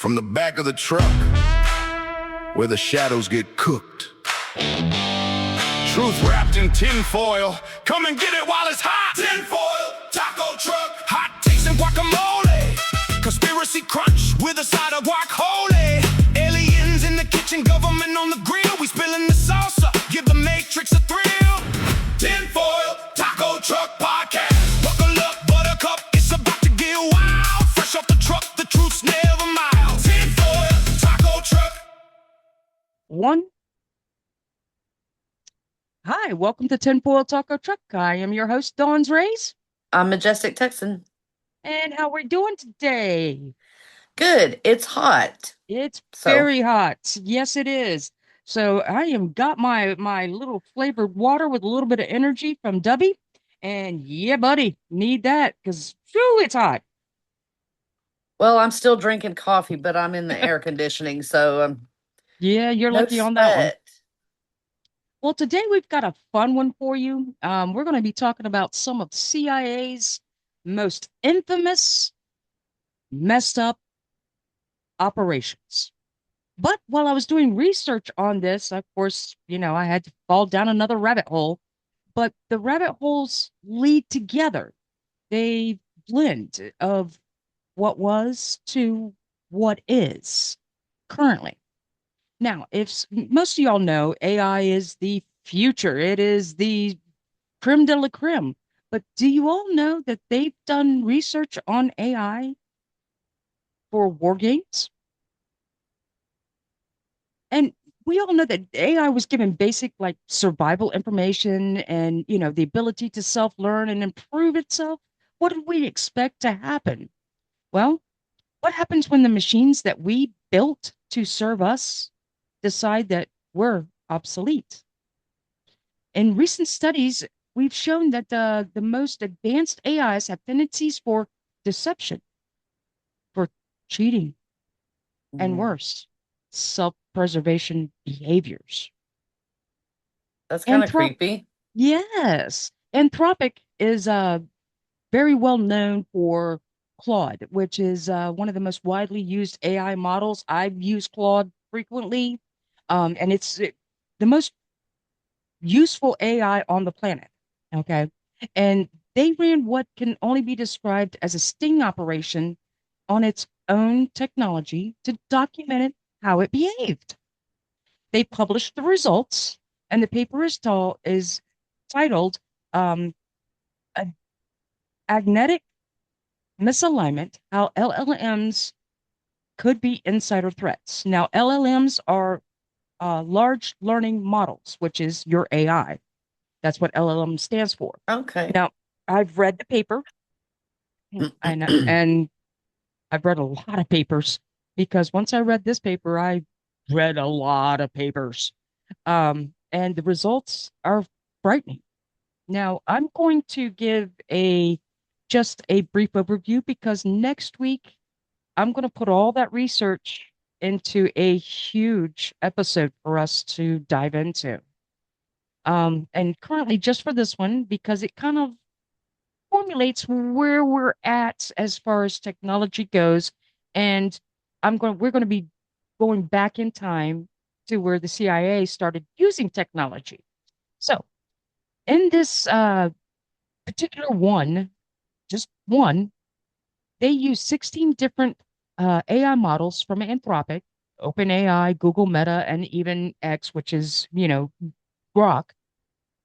from the back of the truck where the shadows get cooked. Truth wrapped in tinfoil. Come and get it while it's hot. Tinfoil taco truck. Hot takes and guacamole. Conspiracy crunch with a side of guacamole. Aliens in the kitchen, government on the grill. We spilling the salsa. Give the Matrix a thrill. Tinfoil taco truck podcast. Buckle up, buttercup. It's about to get wild. Fresh off the truck, the truth's never mild. Tinfoil taco truck. One. Hi, welcome to Tinfoil Taco Truck. I am your host, Dawn's Rays. I'm Majestic Texan. And how we're doing today? Good. It's hot. It's very hot. Yes, it is. So I am got my little flavored water with a little bit of energy from Dubby. And yeah, buddy, need that because it's hot. Well, I'm still drinking coffee, but I'm in the air conditioning, so yeah, you're no lucky on that one. sweat. Well, today we've got a fun one for you. We're going to be talking about some of CIA's most infamous, messed up operations. But while I was doing research on this, of course, I had to fall down another rabbit hole. But the rabbit holes lead together. They blend of what was to what is currently. Now, if most of y'all know, AI is the future. It is the creme de la creme. But do you all know that they've done research on AI for war games? And we all know that AI was given basic like survival information and, the ability to self-learn and improve itself. What did we expect to happen? Well, what happens when the machines that we built to serve us decide that we're obsolete? In recent studies, we've shown that the most advanced AIs have tendencies for deception, for cheating, and worse, self-preservation behaviors. That's kind of creepy. Yes. Anthropic is very well known for Claude, which is one of the most widely used AI models. I've used Claude frequently, and it's the most useful AI on the planet. Okay. And they ran what can only be described as a sting operation on its own technology to document how it behaved. They published the results, and the paper is titled Agnetic Misalignment, How LLMs Could Be Insider Threats. Now, LLMs are large learning models, which is your AI. That's what LLM stands for. Okay. Now, I've read the paper, and I've read a lot of papers because once I read this paper, I read a lot of papers. And the results are frightening. Now, I'm going to give just a brief overview because next week I'm going to put all that research into a huge episode for us to dive into. And currently, just for this one, because it kind of formulates where we're at as far as technology goes, and we're going to be going back in time to where the CIA started using technology. So, in this particular one, just one, they use 16 different AI models from Anthropic, OpenAI, Google Meta, and even X, which is, Grok.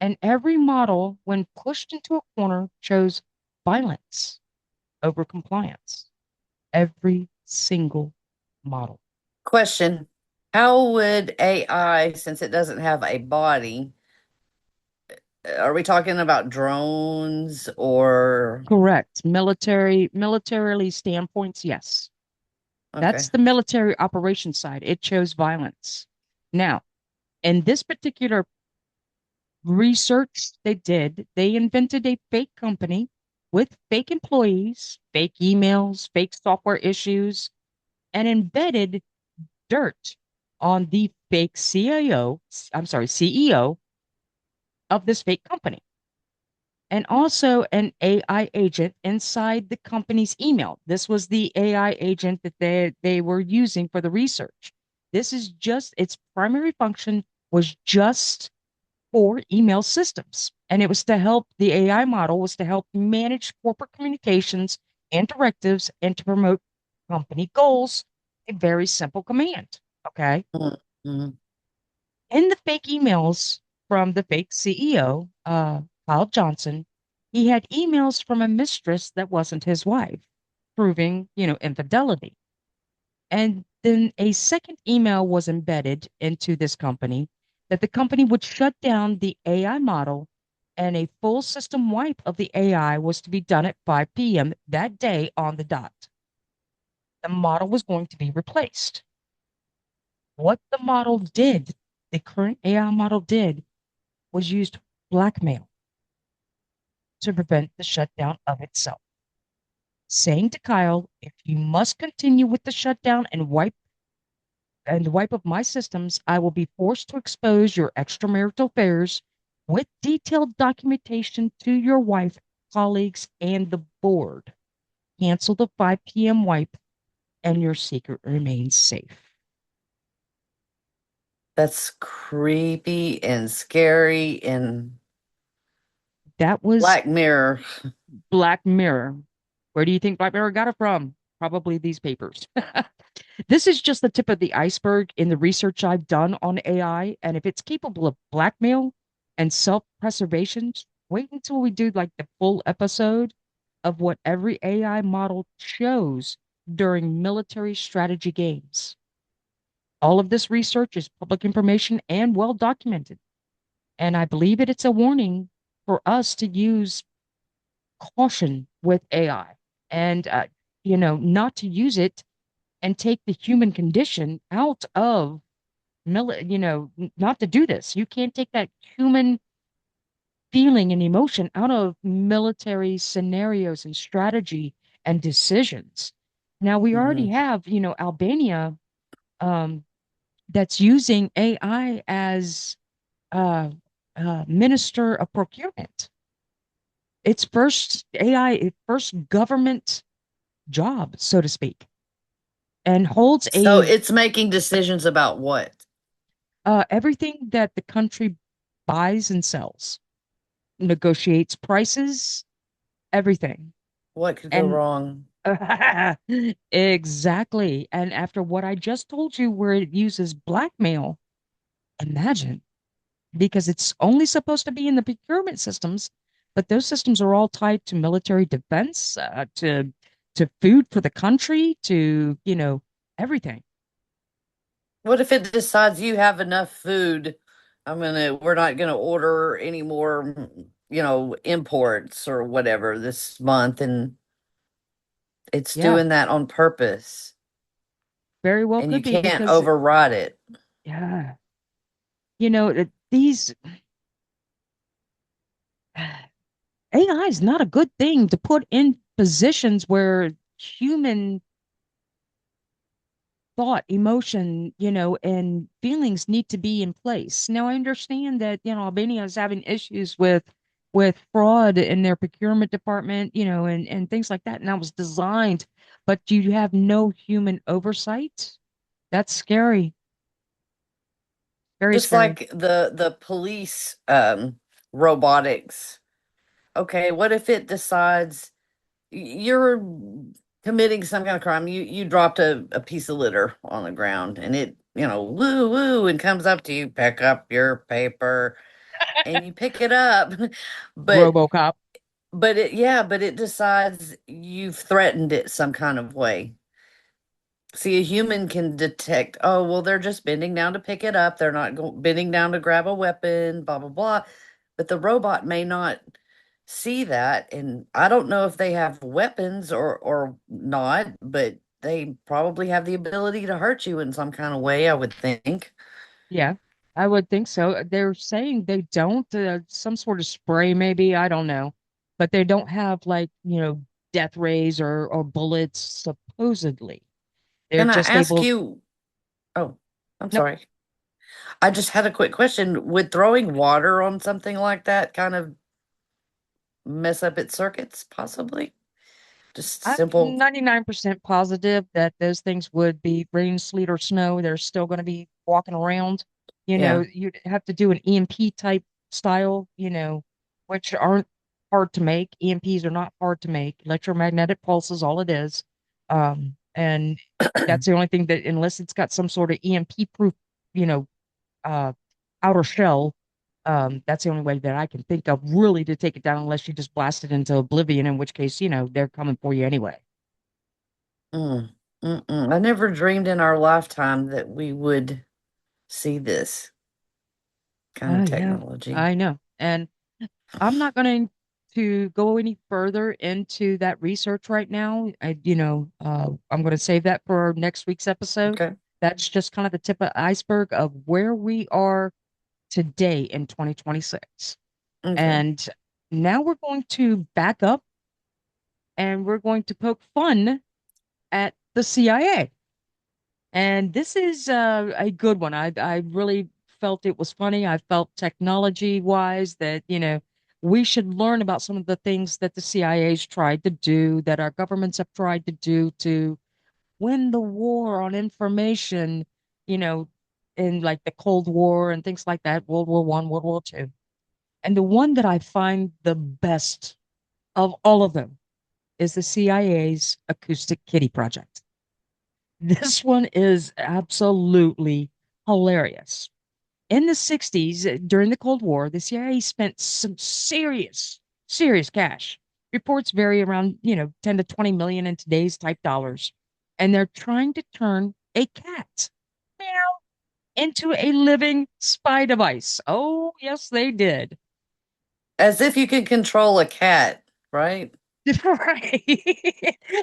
And every model, when pushed into a corner, chose violence over compliance. Every single model. Question. How would AI, since it doesn't have a body, are we talking about drones or? Correct. Militarily standpoints, yes. Okay. That's the military operation side. It chose violence. Now, in this particular research they invented a fake company with fake employees, fake emails, fake software issues, and embedded dirt on the fake CEO of this fake company. and also an AI agent inside the company's email. This was the AI agent that they were using for the research. This is just its primary function was just for email systems. And it was to help the AI model was to help manage corporate communications and directives and to promote company goals. A very simple command. Okay. Mhm. In the fake emails from the fake CEO, Kyle Johnson, he had emails from a mistress that wasn't his wife, proving, infidelity. And then a second email was embedded into this company that the company would shut down the AI model and a full system wipe of the AI was to be done at 5 p.m. that day on the dot. The model was going to be replaced. What the model did, the current AI model did, was used blackmail to prevent the shutdown of itself, saying to Kyle, if you must continue with the shutdown and wipe of my systems, I will be forced to expose your extramarital affairs with detailed documentation to your wife, colleagues, and the board. Cancel the 5 p.m. wipe, and your secret remains safe. That's creepy and scary and That was Black Mirror. Black Mirror. Where do you think Black Mirror got it from? Probably these papers. This is just the tip of the iceberg in the research I've done on AI. And if it's capable of blackmail and self-preservation, wait until we do like the full episode of what every AI model shows during military strategy games. All of this research is public information and well documented. And I believe it's a warning for us to use caution with AI and, not to use it and take the human condition out of not to do this. You can't take that human feeling and emotion out of military scenarios and strategy and decisions. Now we already Mhm. have, Albania um, that's using AI as uh, minister of procurement. Its first AI, its first government job, so to speak, and holds So a it's making decisions about what? everything that the country buys and sells, negotiates prices, everything. What could go And wrong? exactly. And after what I just told you, where it uses blackmail, imagine, because it's only supposed to be in the procurement systems, but those systems are all tied to military defense, to food for the country, to, everything. What if it decides you have enough food? We're not gonna order any more, imports or whatever this month, and it's Yeah, doing that on purpose, very well and you could be can't because, override it. yeah, these AI is not a good thing to put in positions where human thought, emotion, and feelings need to be in place. Now, I understand that, Albania is having issues with fraud in their procurement department, and things like that. And that was designed, but you have no human oversight. That's scary. Very Just scary. like the police robotics. Okay, what if it decides you're committing some kind of crime? You dropped a piece of litter on the ground, and it, woo woo, and comes up to you, pick up your paper, and you pick it up. But RoboCop. but it decides you've threatened it some kind of way. See, a human can detect, oh, well, they're just bending down to pick it up. They're not bending down to grab a weapon, blah, blah, blah. But the robot may not see that. And I don't know if they have weapons or not, but they probably have the ability to hurt you in some kind of way, I would think. Yeah, I would think so. They're saying they don't, some sort of spray, maybe, I don't know. But they don't have like, death rays or bullets, supposedly. They're Can I just ask able, you? Oh, I'm no, sorry. I just had a quick question. Would throwing water on something like that kind of mess up its circuits, possibly. Just I'm simple. 99% positive that those things would be rain, sleet, or snow. They're still going to be walking around. Yeah. You'd have to do an EMP type style, which aren't hard to make. EMPs are not hard to make. Electromagnetic pulse is all it is. And that's the only thing that, unless it's got some sort of EMP proof, you know, uh, outer shell, that's the only way that I can think of really to take it down, unless you just blast it into oblivion, in which case, they're coming for you anyway. Mm, mm-mm. I never dreamed in our lifetime that we would see this kind Oh, of yeah, technology. I know. And I'm not going to go any further into that research right now. I'm going to save that for next week's episode. Okay. That's just kind of the tip of the iceberg of where we are today in 2026. Okay. And now we're going to back up and we're going to poke fun at the CIA. And this is a good one. I really felt it was funny. I felt technology wise that, we should learn about some of the things that the CIA's tried to do, that our governments have tried to do to win the war on information, you know, in like the Cold War and things like that, World War One, World War Two. And the one that I find the best of all of them is the CIA's Acoustic Kitty Project. This one is absolutely hilarious. In the 60s, during the Cold War, the CIA spent some serious, serious cash. Reports vary around, 10 to 20 million in today's type dollars. And they're trying to turn a cat, meow, into a living spy device. Oh, yes, they did. As if you can control a cat, right? Right.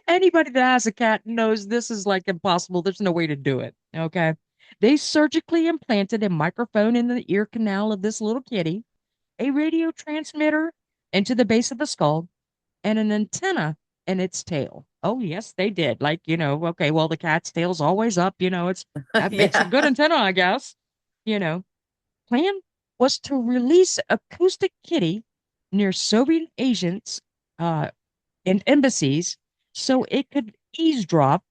Anybody that has a cat knows this is like impossible. There's no way to do it. Okay. They surgically implanted a microphone in the ear canal of this little kitty, a radio transmitter into the base of the skull, and an antenna in its tail. Oh, yes, they did. Like, okay, well, the cat's tail's always up. That makes a Yeah. good antenna, I guess. You know, plan was to release acoustic kitty near Soviet agents, uh, and embassies so it could eavesdrop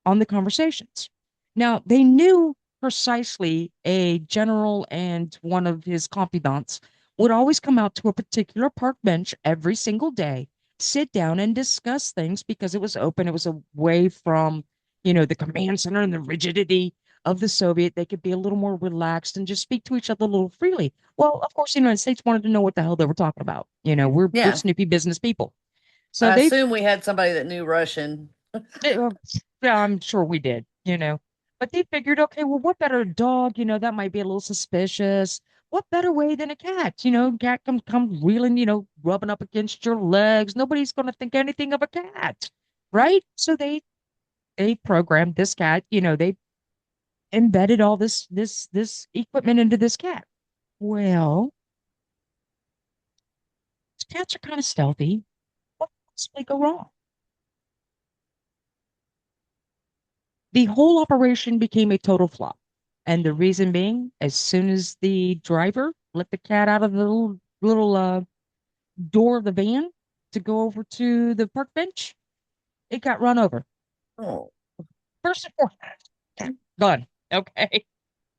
on the conversations. Now, they knew precisely a general and one of his confidants would always come out to a particular park bench every single day, sit down and discuss things because it was open. It was away from, the command center and the rigidity of the Soviet. They could be a little more relaxed and just speak to each other a little freely. Well, of course, the United States wanted to know what the hell they were talking about. We're Yeah. snoopy business people. So I they assume we had somebody that knew Russian. uh, yeah, I'm sure we did. But they figured, okay, well, what better dog? That might be a little suspicious. What better way than a cat? Cat come reeling, rubbing up against your legs. Nobody's gonna think anything of a cat, right? So they programmed this cat, they embedded all this equipment into this cat. Well, cats are kind of stealthy. What could possibly go wrong? The whole operation became a total flop. And the reason being, as soon as the driver let the cat out of the little door of the van to go over to the park bench, it got run over. Oh. First and foremost, done. Okay.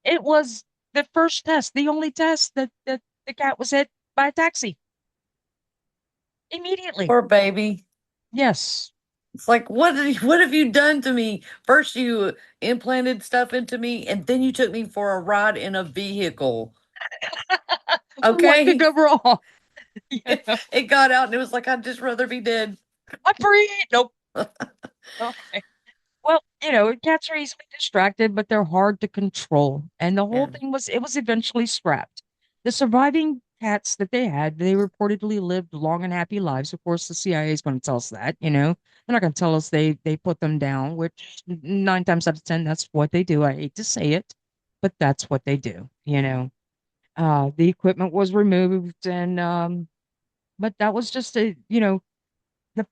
It was the first test, the only test that the cat was hit by a taxi immediately. Poor baby. Yes. It's like, what have you done to me? First, you implanted stuff into me, and then you took me for a ride in a vehicle. What could Okay? go wrong? It, it got out, and it was like, I'd just rather be dead. I'm free. Nope. Okay. Well, cats are easily distracted, but they're hard to control. And the whole Yeah. thing was, it was eventually scrapped. The surviving cats that they had, they reportedly lived long and happy lives. Of course, the CIA is going to tell us that. They're not going to tell us they put them down, which nine times out of 10, that's what they do. I hate to say it, but that's what they do. The equipment was removed and, but that was just the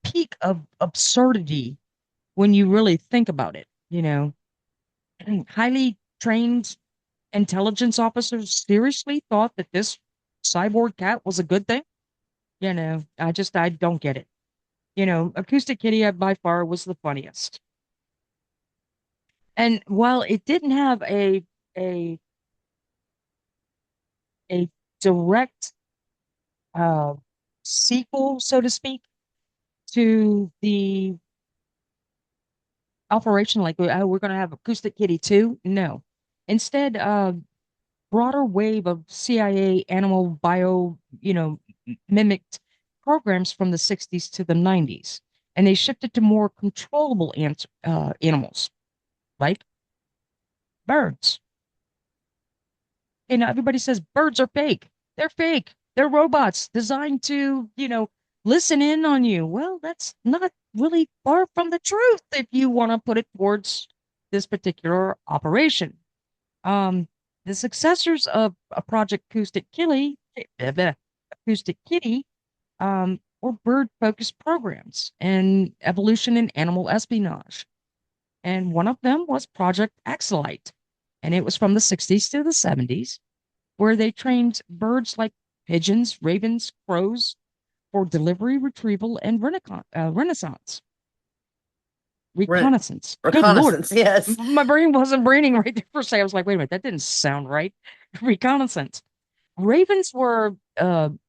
peak of absurdity when you really think about it. Highly trained intelligence officers seriously thought that this cyborg cat was a good thing. I don't get it. Acoustic Kitty by far was the funniest. And while it didn't have a a direct uh sequel, so to speak, to the operation, like, oh, we're gonna have Acoustic Kitty 2. No. Instead, broader wave of CIA animal bio, mimicked programs from the 60s to the 90s. And they shifted to more controllable animals, like birds. Everybody says birds are fake. They're fake. They're robots designed to, listen in on you. Well, that's not really far from the truth if you want to put it towards this particular operation. Um, the successors of a Project Acoustic Kitty, were bird-focused programs and evolution in animal espionage. And one of them was Project Axelite, and it was from the 60s to the 70s, where they trained birds like pigeons, ravens, crows for delivery, retrieval, and Re- reconnaissance. Good Lord. reconnaissance, yes. My brain wasn't braining right there for a second. I was like, wait a minute, that didn't sound right. Reconnaissance. Ravens were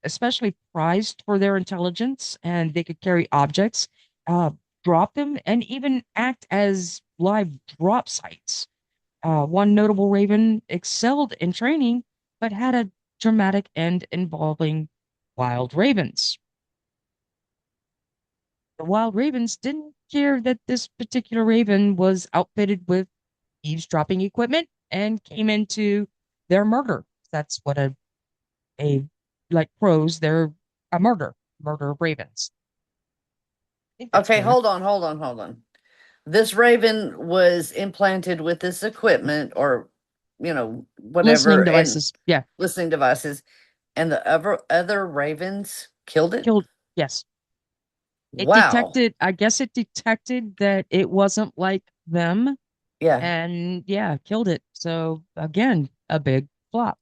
especially prized for their intelligence, and they could carry objects, uh, drop them, and even act as live drop sites. One notable raven excelled in training, but had a dramatic end involving wild ravens. The wild ravens didn't care that this particular raven was outfitted with eavesdropping equipment and came into their murder. That's what a like crows, they're a murder of ravens. I think that's Okay, fair. hold on. This raven was implanted with this equipment or, Listening whatever, and devices. Yeah, listening devices, and the other ravens killed it. killed. Yes. Wow. I guess it detected that it wasn't like them Yeah. and yeah, killed it. So again, a big flop.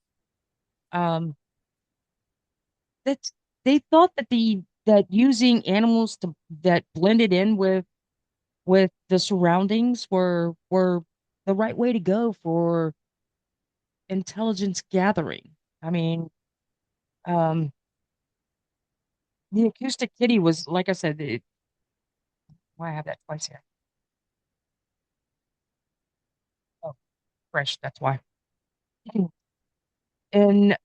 Um, that's they thought that using animals that blended in with the surroundings were the right way to go for intelligence gathering. I mean, um, the acoustic kitty was, like I said, why I have that twice here. Oh, fresh. That's why. In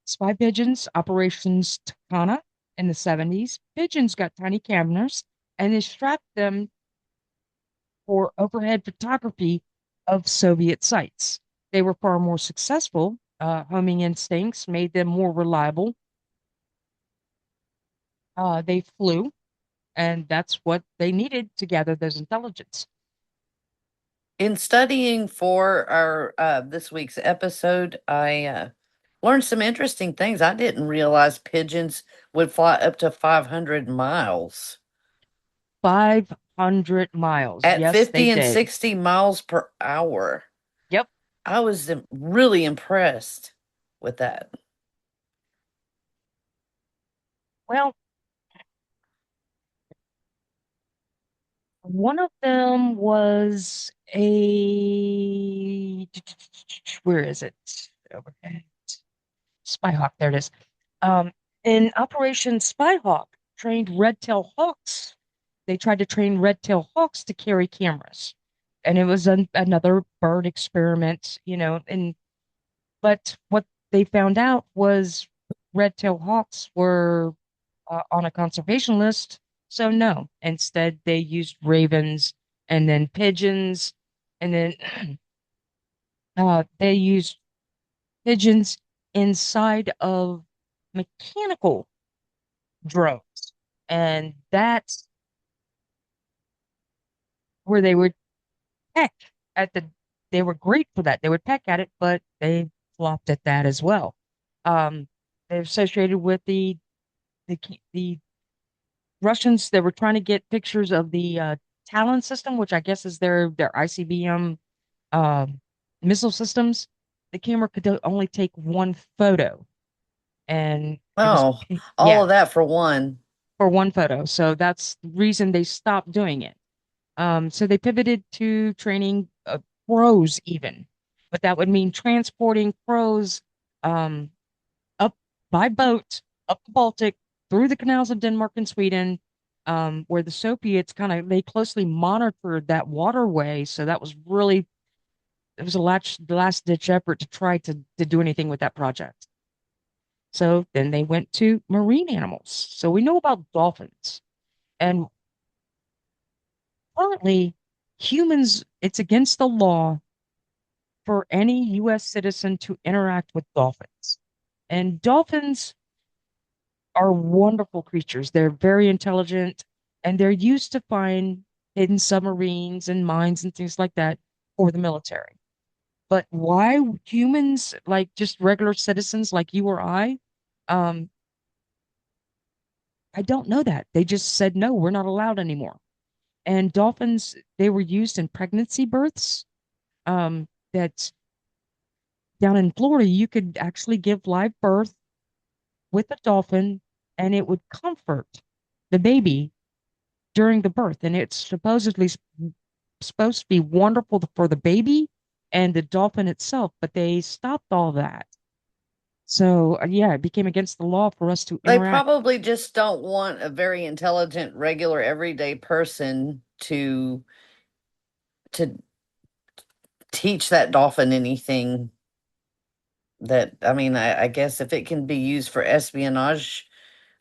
Spy Pigeons, Operations Takana in the 70s, pigeons got tiny cameras and they strapped them for overhead photography of Soviet sites. They were far more successful. Homing instincts made them more reliable. They flew, and that's what they needed to gather those intelligence. In studying for our this week's episode, I learned some interesting things. I didn't realize pigeons would fly up to 500 miles 500 miles. at Yes, they 50 and did. 60 miles per hour. Yep. I was really impressed with that. Well, one of them was a where is it? Overhead. Spyhawk. There it is. Um, in Operation Spyhawk, trained red-tailed hawks. They tried to train red-tailed hawks to carry cameras, and it was another bird experiment, And but what they found out was red-tailed hawks were on a conservation list, so no. Instead, they used ravens and then pigeons, and then they used pigeons inside of mechanical drones. And that's where they would peck at they were great for that. They would peck at it, but they flopped at that as well. They're associated with the Russians that were trying to get pictures of the Talon system, which I guess is their ICBM um, missile systems. The camera could only take one photo, and It was, Oh, all yeah, of that for one. for one photo. So that's the reason they stopped doing it. So they pivoted to training crows even, but that would mean transporting crows um, up by boat up the Baltic through the canals of Denmark and Sweden, where the Soviets kind of they closely monitored that waterway. So that was really it was a last ditch effort to try to do anything with that project. So then they went to marine animals. So we know about dolphins, and currently humans, it's against the law for any U.S. citizen to interact with dolphins. And dolphins are wonderful creatures. They're very intelligent and they're used to find hidden submarines and mines and things like that for the military. But why humans, like just regular citizens like you or um, I don't know that. They just said, no, we're not allowed anymore. And dolphins, they were used in pregnancy births. That down in Florida, you could actually give live birth with a dolphin and it would comfort the baby during the birth. And it's supposedly supposed to be wonderful for the baby and the dolphin itself, but they stopped all that. So, yeah, it became against the law for us to They interact. probably just don't want a very intelligent, regular, everyday person to teach that dolphin anything that, I mean, I guess if it can be used for espionage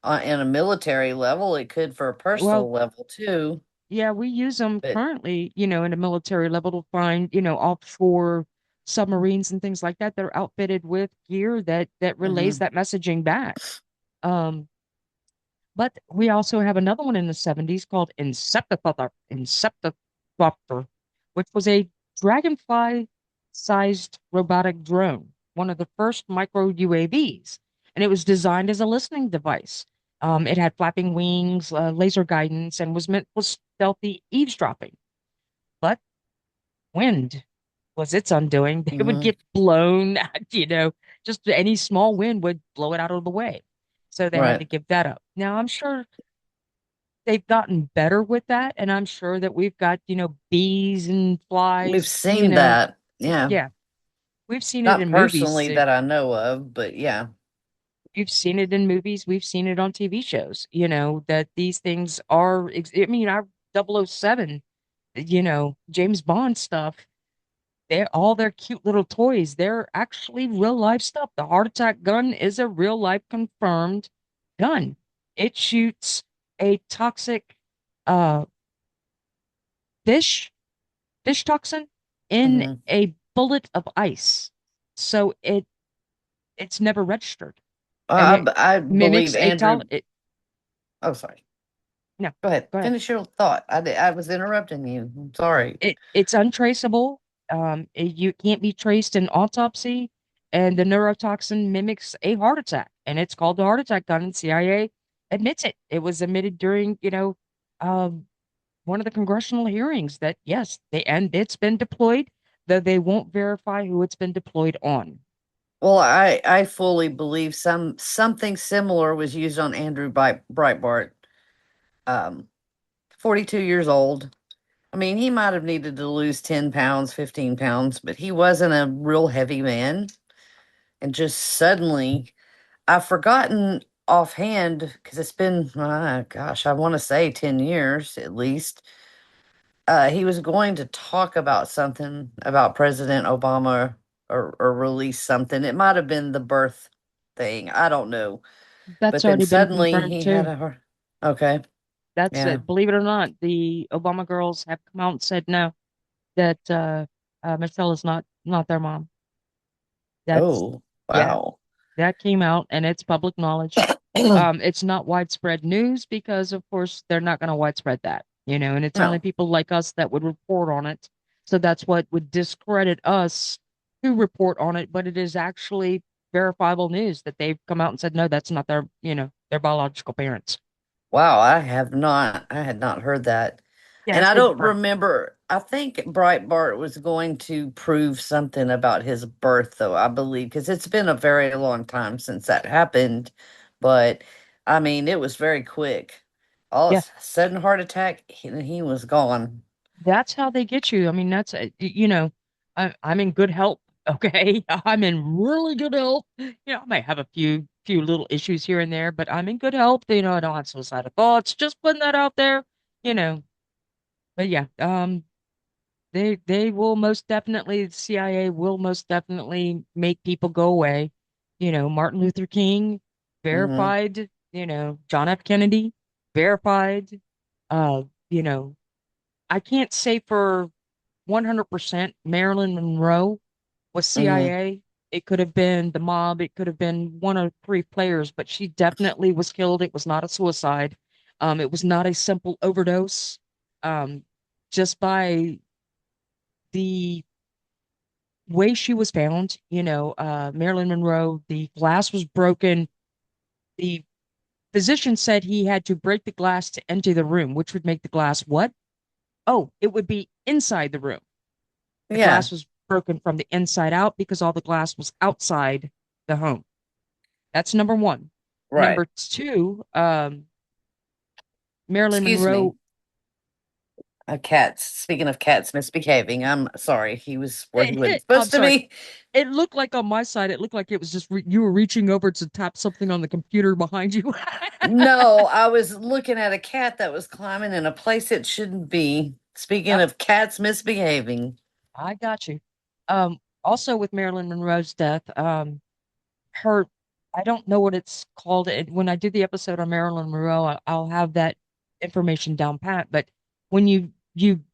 in a military level, it could for a Well, personal level too. yeah, we use them But currently, in a military level to find, offshore submarines and things like that. They're outfitted with gear that relays mhm. that messaging back. Um, But we also have another one in the 70s called Insectopter, which was a dragonfly-sized robotic drone, one of the first micro UAVs, and it was designed as a listening device. It had flapping wings, laser guidance, and was meant for stealthy eavesdropping. But wind was its undoing. They would Mhm. get blown, just any small wind would blow it out of the way. So they had Right. to give that up. Now, I'm sure they've gotten better with that. And I'm sure that we've got, bees and We've flies, seen that. Yeah. yeah, we've seen it Not in movies. personally that I know of, but yeah. We've seen it in movies. We've seen it on TV shows, that these things are, I mean, our 007, James Bond stuff, they're all their cute little toys. They're actually real life stuff. The heart attack gun is a real life confirmed gun. It shoots a toxic uh fish fish toxin in Mhm. a bullet of ice. So it's never registered. And it I believe mimics a Andrew. it Oh, sorry. no, Go ahead. go ahead. Finish your thought. I was interrupting you. I'm sorry. It's untraceable. You can't be traced in autopsy, and the neurotoxin mimics a heart attack, and it's called the heart attack gun, and CIA admits it. It was admitted during, um, one of the congressional hearings that yes, and it's been deployed, though they won't verify who it's been deployed on. Well, I fully believe something similar was used on Andrew Breitbart. 42 years old. I mean, he might have needed to lose 10 pounds, 15 pounds, but he wasn't a real heavy man. And just suddenly, I've forgotten offhand because it's been, gosh, I want to say 10 years at least. He was going to talk about something about President Obama or release something. It might have been the birth thing. I don't know. That's But then already been suddenly confirmed he had too. a heart. Okay. That's Yeah. it. Believe it or not, the Obama girls have come out and said no, that Michelle is not their mom. That's Oh, yeah, wow. that came out and it's public knowledge. It's not widespread news because, of course, they're not going to widespread that, and it's only No. people like us that would report on it. So that's what would discredit us who report on it, but it is actually verifiable news that they've come out and said, no, that's not their biological parents. Wow, I had not heard that. Yeah, And it's I been don't confirmed. remember, I think Breitbart was going to prove something about his birth, though, I believe, because it's been a very long time since that happened. But I mean, it was very quick. All of Yeah, a sudden, heart attack, he was gone. that's how they get you. I mean, I'm in good health. Okay, I'm in really good health. I might have a few little issues here and there, but I'm in good health. I don't have suicidal thoughts. Just putting that out there. You know, but yeah, they will most definitely, the CIA will most definitely make people go away. Martin Luther King, Hmm. verified. John F. Kennedy, verified. Uh, you know, I can't say for 100% Marilyn Monroe was Hmm. CIA. It could have been the mob. It could have been one of three players, but she definitely was killed. It was not a suicide. It was not a simple overdose. Um, just by the way she was found, Marilyn Monroe, the glass was broken. The physician said he had to break the glass to enter the room, which would make the glass what? Oh, it would be inside the room. The Yeah, glass was broken from the inside out because all the glass was outside the home. That's number one. right. Number two, Marilyn Excuse me. Monroe. Cats. Speaking of cats misbehaving, I'm sorry. He was where he wasn't I'm supposed to sorry. be. It looked like on my side, it looked like it was just you were reaching over to tap something on the computer behind you. No, I was looking at a cat that was climbing in a place it shouldn't be. Speaking Uh, of cats misbehaving. I got you. Also with Marilyn Monroe's death, her, I don't know what it's called. When I do the episode on Marilyn Monroe, I'll have that information down pat. But when you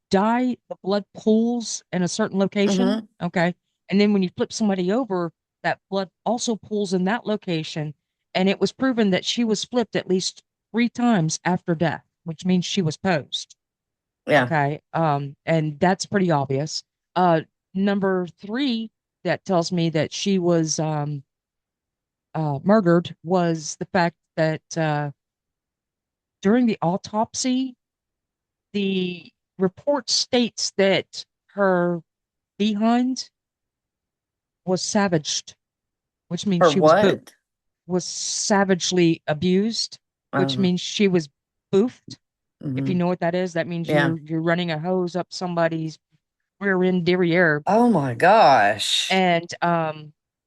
die, the blood pools in a certain location, Hmm. okay, and then when you flip somebody over, that blood also pools in that location. And it was proven that she was flipped at least 3 times after death, which means she was posed. Yeah. Okay. And that's pretty obvious. Number three that tells me that she was murdered was the fact that during the autopsy, the report states that her behind was savaged, which means For she was what? was savagely abused, which Um, means she was boofed. If you hmm. know what that is, that means Yeah. you're running a hose up somebody's rear end derriere. Oh my gosh. And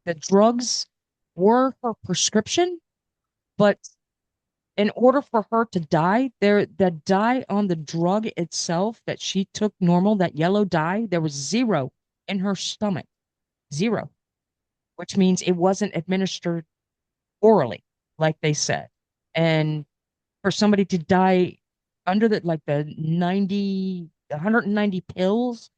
the drugs were her prescription, but in order for her to die, the dye on the drug itself that she took normal, that yellow dye, there was zero in her stomach. Zero, which means it wasn't administered orally, like they said. And for somebody to die under the 190 pills,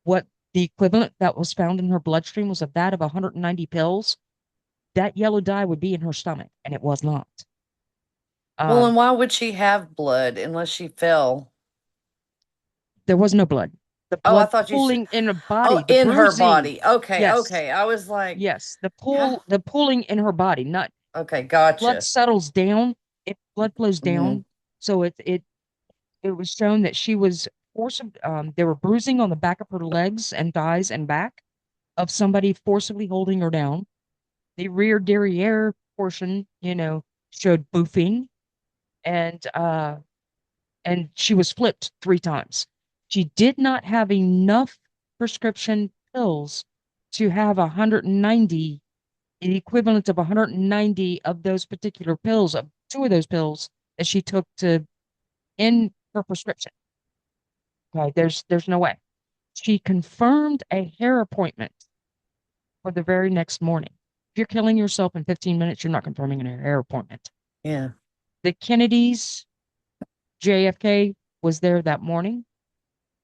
what the equivalent that was found in her bloodstream was of that of 190 pills, that yellow dye would be in her stomach, and it was not. Well, Um, and why would she have blood unless she fell? there was no blood. The Oh, I blood thought you said, pooling in her oh, body, the in her bruising. body. Okay, Yes, okay. I was like, yes. how? The pooling in her body, not Okay, blood gotcha. settles down. If blood flows Hmm. down, so it was shown that she was there were bruising on the back of her legs and thighs and back of somebody forcibly holding her down. The rear derriere portion, showed boofing, and she was flipped 3 times. She did not have enough prescription pills to have 190, the equivalent of 190 of those particular pills, of two of those pills that she took to end her prescription. Okay, there's no way. She confirmed a hair appointment for the very next morning. If you're killing yourself in 15 minutes, you're not confirming a hair appointment. Yeah. The Kennedys, JFK was there that morning.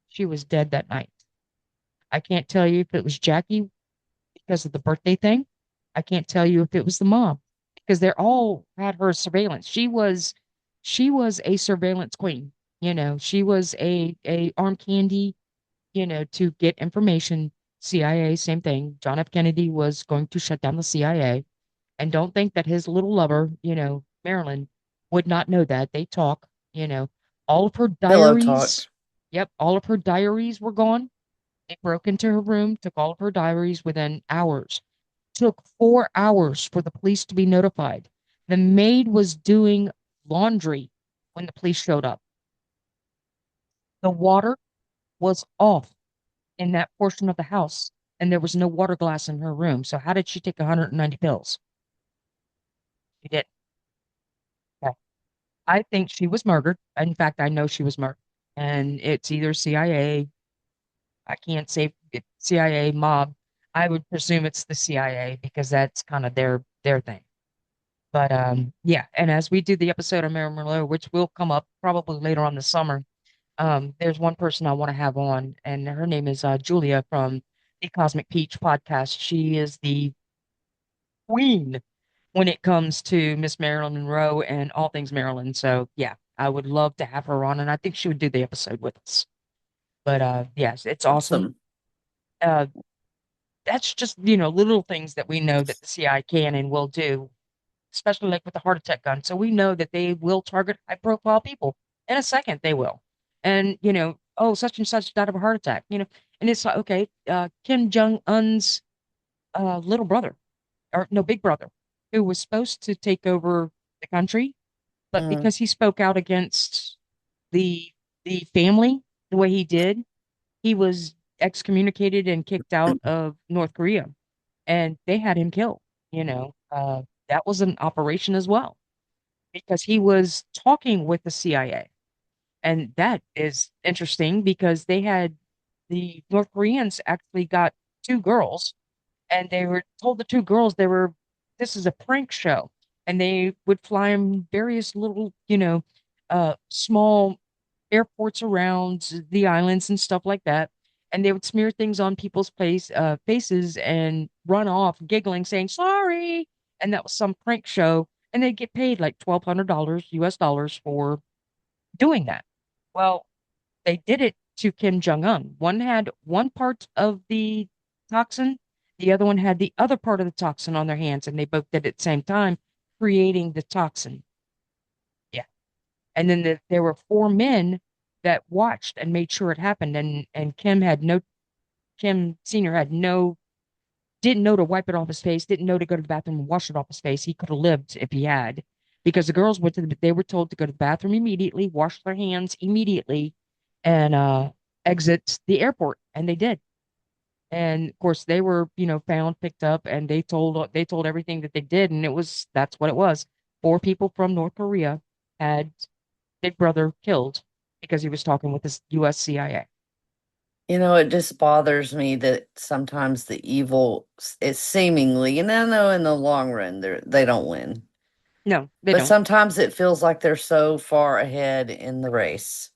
She was dead that night. I can't tell you if it was Jackie because of the birthday thing. I can't tell you if it was the mom because they're all had her surveillance. She was a surveillance queen. She was a arm candy, to get information. CIA, same thing. John F. Kennedy was going to shut down the CIA. And don't think that his little lover, Marilyn, would not know that. They talk, all of her Pillow talk. diaries. Yep, all of her diaries were gone. They broke into her room, took all of her diaries within hours. Took 4 hours for the police to be notified. The maid was doing laundry when the police showed up. The water was off in that portion of the house, and there was no water glass in her room. So how did she take 190 pills? She did. Okay. I think she was murdered. In fact, I know she was murdered. And it's either CIA, I can't say it's CIA mob. I would presume it's the CIA because that's kind of their thing. But yeah, and as we do the episode of Marilyn Monroe, which will come up probably later on this summer, there's one person I want to have on, and her name is Julia from the Cosmic Peach podcast. She is the queen when it comes to Miss Marilyn Monroe and all things Maryland. So yeah, I would love to have her on, and I think she would do the episode with us. But yes, it's awesome. Awesome. Uh, that's just, little things that we know that the CI can and will do, especially like with the heart attack gun. So we know that they will target high profile people in a second. They will. And, oh, such and such died of a heart attack, and it's like, okay, Kim Jong-un's little brother, or no, big brother, who was supposed to take over the country, but Mm. because he spoke out against the the family the way he did, he was excommunicated and kicked out of North Korea, and they had him killed. That was an operation as well because he was talking with the CIA. And that is interesting because the North Koreans actually got two girls, and they were told the two girls this is a prank show. And they would fly them various little, small airports around the islands and stuff like that. And they would smear things on people's faces and run off giggling, saying sorry. And that was some prank show. And they'd get paid like $1,200 US dollars for doing that. Well, they did it to Kim Jong Un. One had one part of the toxin, the other one had the other part of the toxin on their hands, and they both did it at the same time, creating the toxin. Yeah. And then there were four men that watched and made sure it happened. And Kim Sr. didn't know to wipe it off his face, didn't know to go to the bathroom and wash it off his face. He could have lived if he had, because the girls they were told to go to the bathroom immediately, wash their hands immediately, and exit the airport. And they did. And of course they were, found, picked up, and they told everything that they did. And that's what it was. Four people from North Korea had Big Brother killed because he was talking with the US CIA. It just bothers me that sometimes the evil is seemingly, and I know in the long run they don't win, No, they but don't. sometimes it feels like they're so far ahead in the race,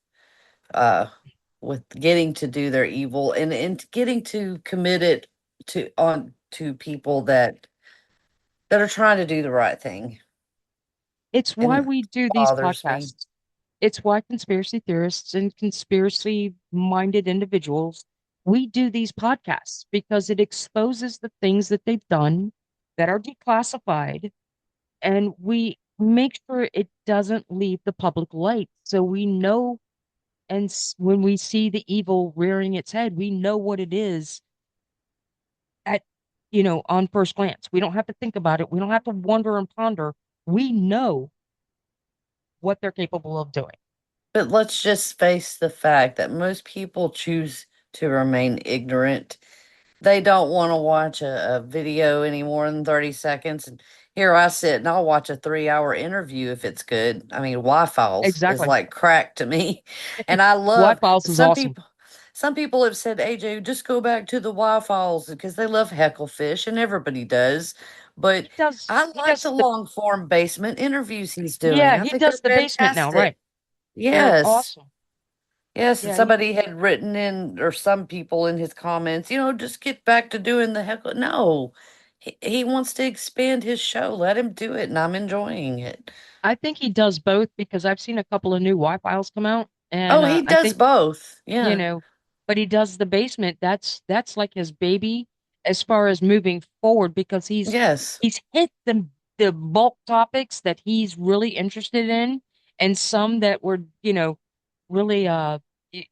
uh, with getting to do their evil and getting to commit it to people that are trying to do the right thing, It's why and it we do these bothers me. podcasts. It's why conspiracy theorists and conspiracy minded individuals, we do these podcasts because it exposes the things that they've done that are declassified, and we make sure it doesn't leave the public light. So we know, and when we see the evil rearing its head, we know what it is at, on first glance. We don't have to think about it. We don't have to wonder and ponder. We know what they're capable of doing. But let's just face the fact that most people choose to remain ignorant. They don't want to watch a video any more than 30 seconds. And here I sit and I'll watch a 3 hour interview if it's good. I mean, Y Files is Exactly. like crack to me. And I White love Files is awesome. some people have said, AJ, just go back to the Y Files because they love hecklefish and everybody does. But He does I he like does the the long form basement interviews he's doing. yeah, I he think they're does the basement now, fantastic. right? They're Yes. awesome. Yes, and Yeah, he somebody had written in, or some people in his comments, just get back to doing the heckle. No, he wants to expand his show. Let him do it, and I'm enjoying it. I think he does both because I've seen a couple of new White Files come out, and Oh, he I does think, both. you Yeah. know, but he does the basement. That's like his baby as far as moving forward because Yes. he's hit the bulk topics that he's really interested in, and some that were, really y-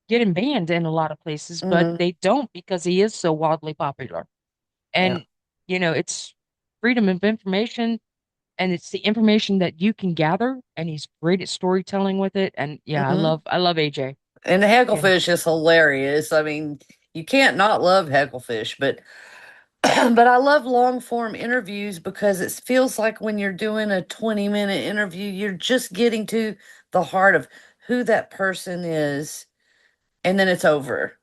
getting banned in a lot of places, but Hmm. they don't because he is so wildly popular. Yeah. And, it's freedom of information. and it's the information that you can gather, and he's great at storytelling with it. And yeah, Hmm. I love AJ. And the Yeah. Hecklefish is hilarious. I mean, you can't not love Hecklefish, but but I love long form interviews because it feels like when you're doing a 20-minute interview, you're just getting to the heart of who that person is, and then it's over.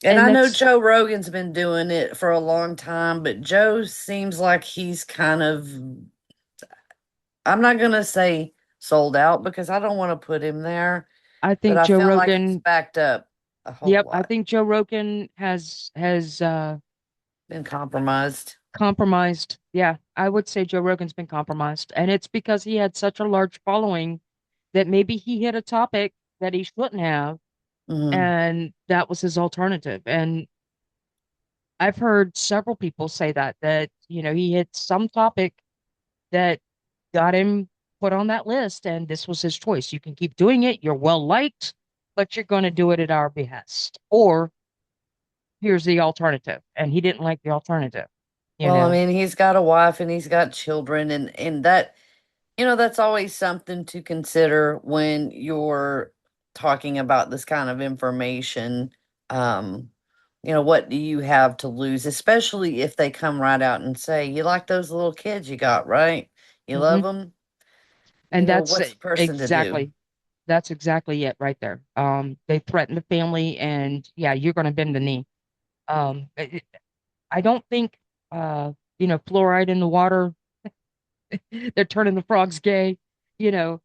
And And I know that's Joe Rogan's been doing it for a long time, but Joe seems like he's kind of, I'm not going to say sold out because I don't want to put him there, I but think I Joe feel like he's Rogan, backed up a whole yep, I lot, think Joe Rogan has been compromised. compromised. Yeah, I would say Joe Rogan's been compromised. And it's because he had such a large following that maybe he hit a topic that he shouldn't have, Hmm. and that was his alternative. And I've heard several people say that, he hit some topic that got him put on that list, and this was his choice. You can keep doing it, you're well liked, but you're going to do it at our behest. Or here's the alternative. And he didn't like the alternative, you Well, I know. mean, he's got a wife and he's got children, and that, that's always something to consider when you're talking about this kind of information. Um, what do you have to lose, especially if they come right out and say, you like those little kids you got, right? You love Hmm. them. And What's the person to do? exactly, that's exactly it right there. They threaten the family, and yeah, you're going to bend the knee. I don't think, uh, fluoride in the water, they're turning the frogs gay, you know.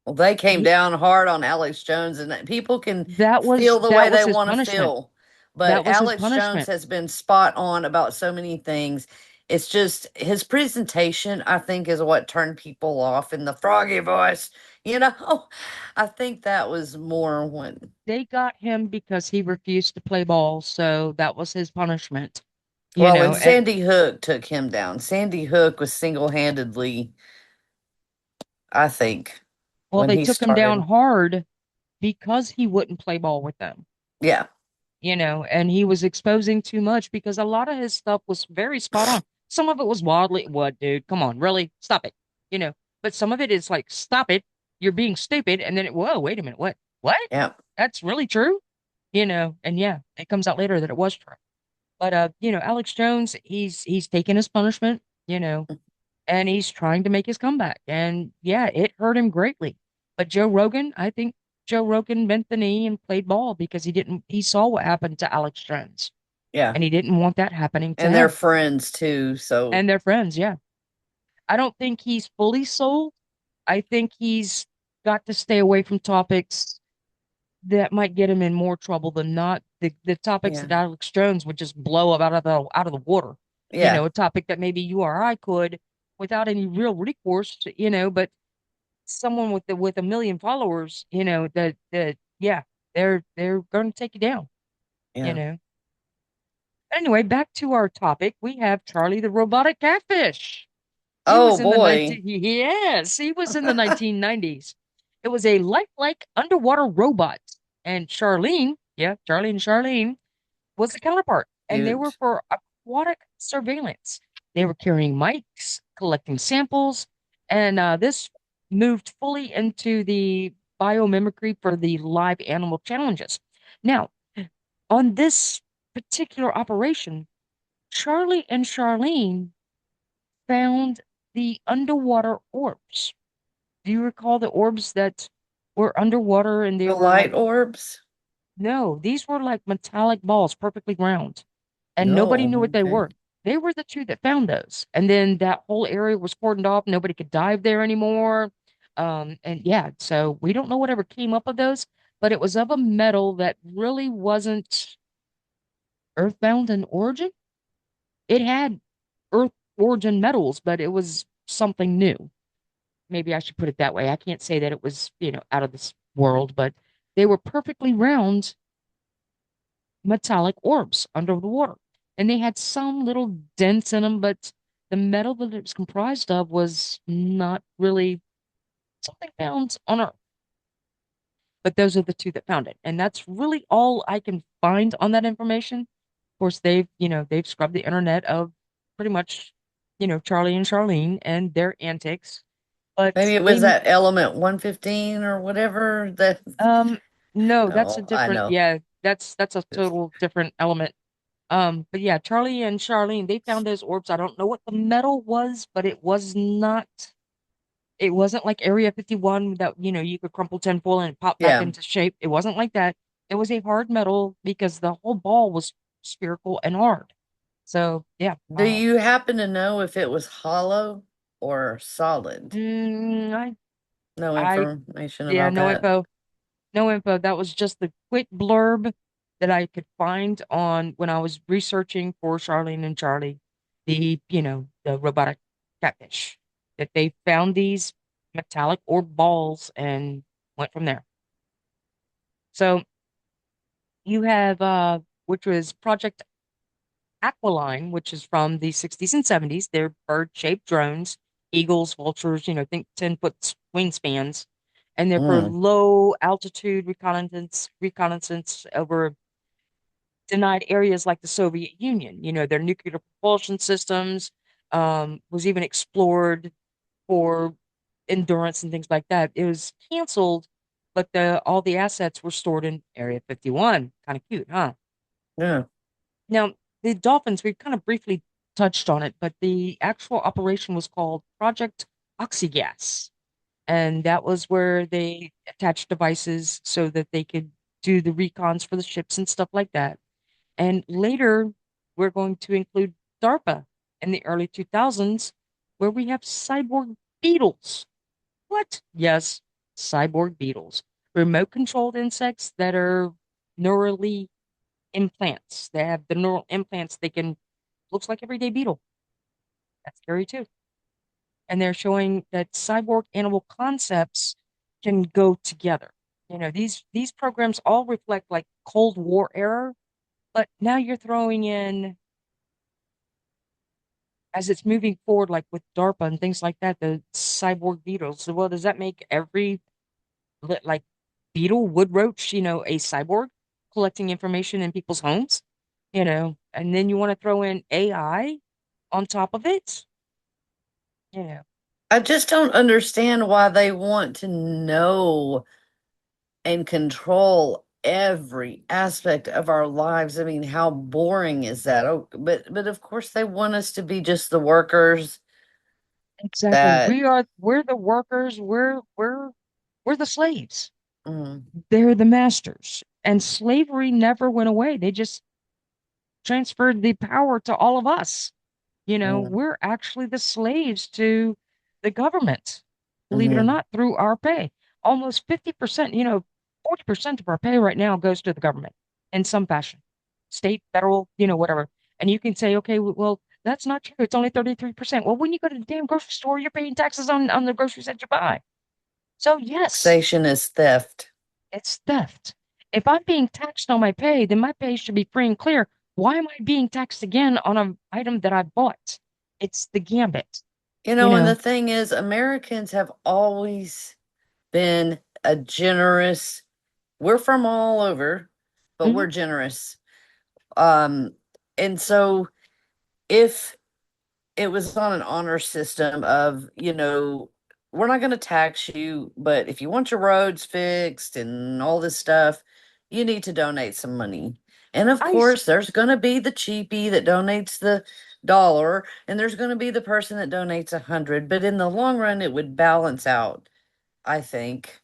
Well, they came He, down hard on Alex Jones, and that people can feel the way that was they his want to punishment. feel. But That was his Alex Jones punishment. has been spot on about so many things. It's just his presentation, I think, is what turned people off in the froggy voice. You know, I think that was more when, They got him because he refused to play ball, so that was his punishment, well, and and Sandy Hook took him down. Sandy Hook was single handedly, I think, well, when they he took him down started. hard because he wouldn't play ball with them, Yeah, and he was exposing too much because a lot of his stuff was very spot on. Some of it was wildly, what, dude? Come on, really? Stop it. You know, but some of it is like, stop it. You're being stupid. And then, whoa, wait a minute. What? What? yeah, That's really true? And yeah, it comes out later that it was true. But Alex Jones, he's taken his punishment, and he's trying to make his comeback. And yeah, it hurt him greatly. But Joe Rogan, I think Joe Rogan bent the knee and played ball because he saw what happened to Alex Jones, yeah. and he didn't want that happening to And they're him. friends too. So, And they're friends, yeah. I don't think he's fully sold. I think he's got to stay away from topics that might get him in more trouble than not. The topics yeah, that Alex Jones would just blow up out of the water. yeah, A topic that maybe you or I could without any real recourse, but someone with a million followers, that yeah, they're going to take you down, you yeah. know. Anyway, back to our topic. We have Charlie the robotic catfish. He Oh was in the boy. 19 yes, he was in the 1990s. It was a lifelike underwater robot. And Charlene, yeah, Charlie and Charlene was the counterpart. And they were Cute. for aquatic surveillance. They were carrying mics, collecting samples, and this moved fully into the biomimicry for the live animal challenges. Now, on this particular operation, Charlie and Charlene found the underwater orbs. Do you recall the orbs that were underwater and they The were light like, orbs? no, these were like metallic balls, perfectly round, and nobody knew No, what they okay. were. They were the two that found those. And then that whole area was cordoned off. Nobody could dive there anymore. And yeah, so we don't know whatever came up of those, but it was of a metal that really wasn't earthbound in origin. It had earth origin metals, but it was something new. Maybe I should put it that way. I can't say that it was, out of this world, but they were perfectly round metallic orbs under the water. And they had some little dents in them, but the metal that it was comprised of was not really something found on Earth. But those are the two that found it. And that's really all I can find on that information. Of course, they've scrubbed the internet of pretty much Charlie and Charlene and their antics. But Maybe it was they, that element 115 or whatever that. um, no, that's a No, I different, know. yeah, that's a total different element. But yeah, Charlie and Charlene, they found those orbs. I don't know what the metal was, but it wasn't like Area 51 that, you could crumple tinfoil and pop back Yeah. into shape. It wasn't like that. It was a hard metal because the whole ball was spherical and hard. So yeah, Do you happen to know if it was hollow or solid? mm, I, No I, information yeah, about no that. info, no info. That was just the quick blurb that I could find on when I was researching for Charlene and Charlie, the robotic catfish, that they found these metallic orb balls and went from there. So you have which was Project Aquiline, which is from the 60s and 70s. They're bird-shaped drones, eagles, vultures, think 10-foot wingspans. And they're for Mm. low altitude reconnaissance over denied areas like the Soviet Union. Their nuclear propulsion systems was even explored for endurance and things like that. It was canceled, but the all the assets were stored in Area 51. Kind of cute, huh? Yeah. Now, the dolphins, we kind of briefly touched on it, but the actual operation was called Project Oxygas. And that was where they attached devices so that they could do the recons for the ships and stuff like that. And later, we're going to include DARPA in the early 2000s, where we have cyborg beetles. What? Yes, cyborg beetles. Remote controlled insects that are neurally implants. They have the neural implants. They can, looks like everyday beetle. That's scary too. And they're showing that cyborg animal concepts can go together. These programs all reflect like Cold War era, but now you're throwing in as it's moving forward, like with DARPA and things like that, the cyborg beetles. So, well, does that make every like beetle, wood roach, a cyborg collecting information in people's homes? And then you want to throw in AI on top of it? You know, I just don't understand why they want to know and control every aspect of our lives. I mean, how boring is that? Oh, but of course they want us to be just the workers exactly. that We're the workers, we're the slaves. mm, They're the masters. And slavery never went away. They just transferred the power to all of us. mm, We're actually the slaves to the government, believe it or mhm. not, through our pay. Almost 50%, 40% of our pay right now goes to the government in some fashion, state, federal, whatever. And you can say, okay, well, that's not true. It's only 33%. Well, when you go to the damn grocery store, you're paying taxes on the groceries that you buy. So, yes, Taxation is theft. it's theft. If I'm being taxed on my pay, then my pay should be free and clear. Why am I being taxed again on an item that I bought? It's the gambit, you And the know. thing is, Americans have always been a generous. We're from all over, but Mhm. we're generous. Um, and so if it was on an honor system of, we're not going to tax you, but if you want your roads fixed and all this stuff, you need to donate some money. And of I s- course, there's going to be the cheapie that donates the dollar, and there's going to be the person that donates 100. But in the long run, it would balance out, I think.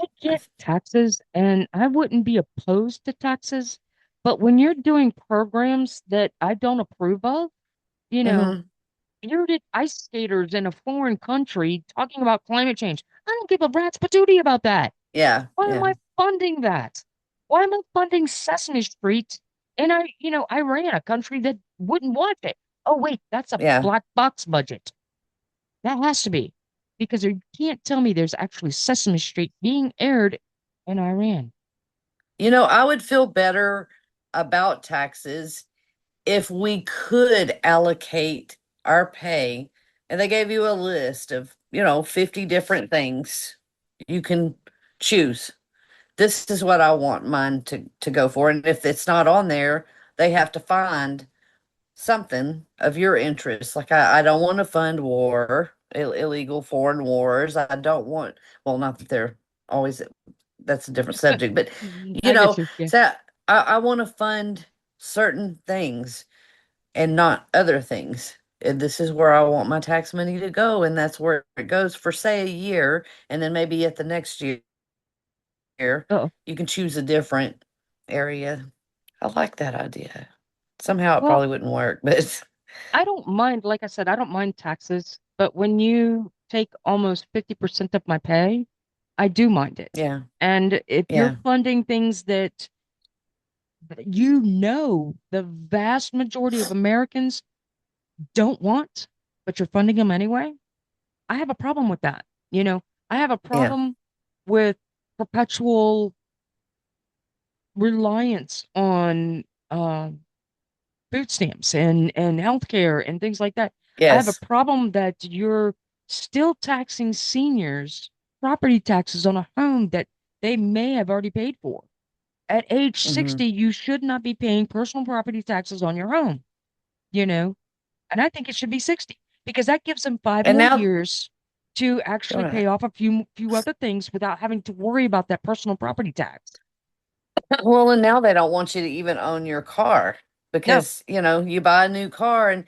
I I get taxes and I wouldn't be opposed to taxes, but when you're doing programs that I don't approve of, you know, hmm bearded ice skaters in a foreign country talking about climate change. I don't give a rat's patootie about that. Yeah, Why am yeah, I funding that? Why am I funding Sesame Street in Iran, a country that wouldn't want it? Oh, wait, that's a yeah. black box budget. That has to be because you can't tell me there's actually Sesame Street being aired in Iran. I would feel better about taxes if we could allocate our pay and they gave you a list of, 50 different things you can choose. This is what I want mine to go for. And if it's not on there, they have to find something of your interest. Like I don't want to fund war, illegal foreign wars. I don't want, well, not that they're always, that's a different subject, but I get you. Yeah. so I want to fund certain things and not other things. And this is where I want my tax money to go, and that's where it goes for say a year, and then maybe at the next year Oh, you can choose a different area. I like that idea. Somehow it well, probably wouldn't work, but I don't mind, like I said, I don't mind taxes, but when you take almost 50% of my pay, I do mind it. yeah, And if you're yeah, funding things that you know the vast majority of Americans don't want, but you're funding them anyway, I have a problem with that. You know, I have a yeah, problem with perpetual reliance on food stamps and healthcare and things like that. I have a yes. problem that you're still taxing seniors property taxes on a home that they may have already paid for. At age Hmm. 60, you should not be paying personal property taxes on your home, you know? And I think it should be 60 because that gives them five And more now, years to go actually pay ahead. off a few other things without having to worry about that personal property tax. Well, and now they don't want you to even own your car No, because, you buy a new car and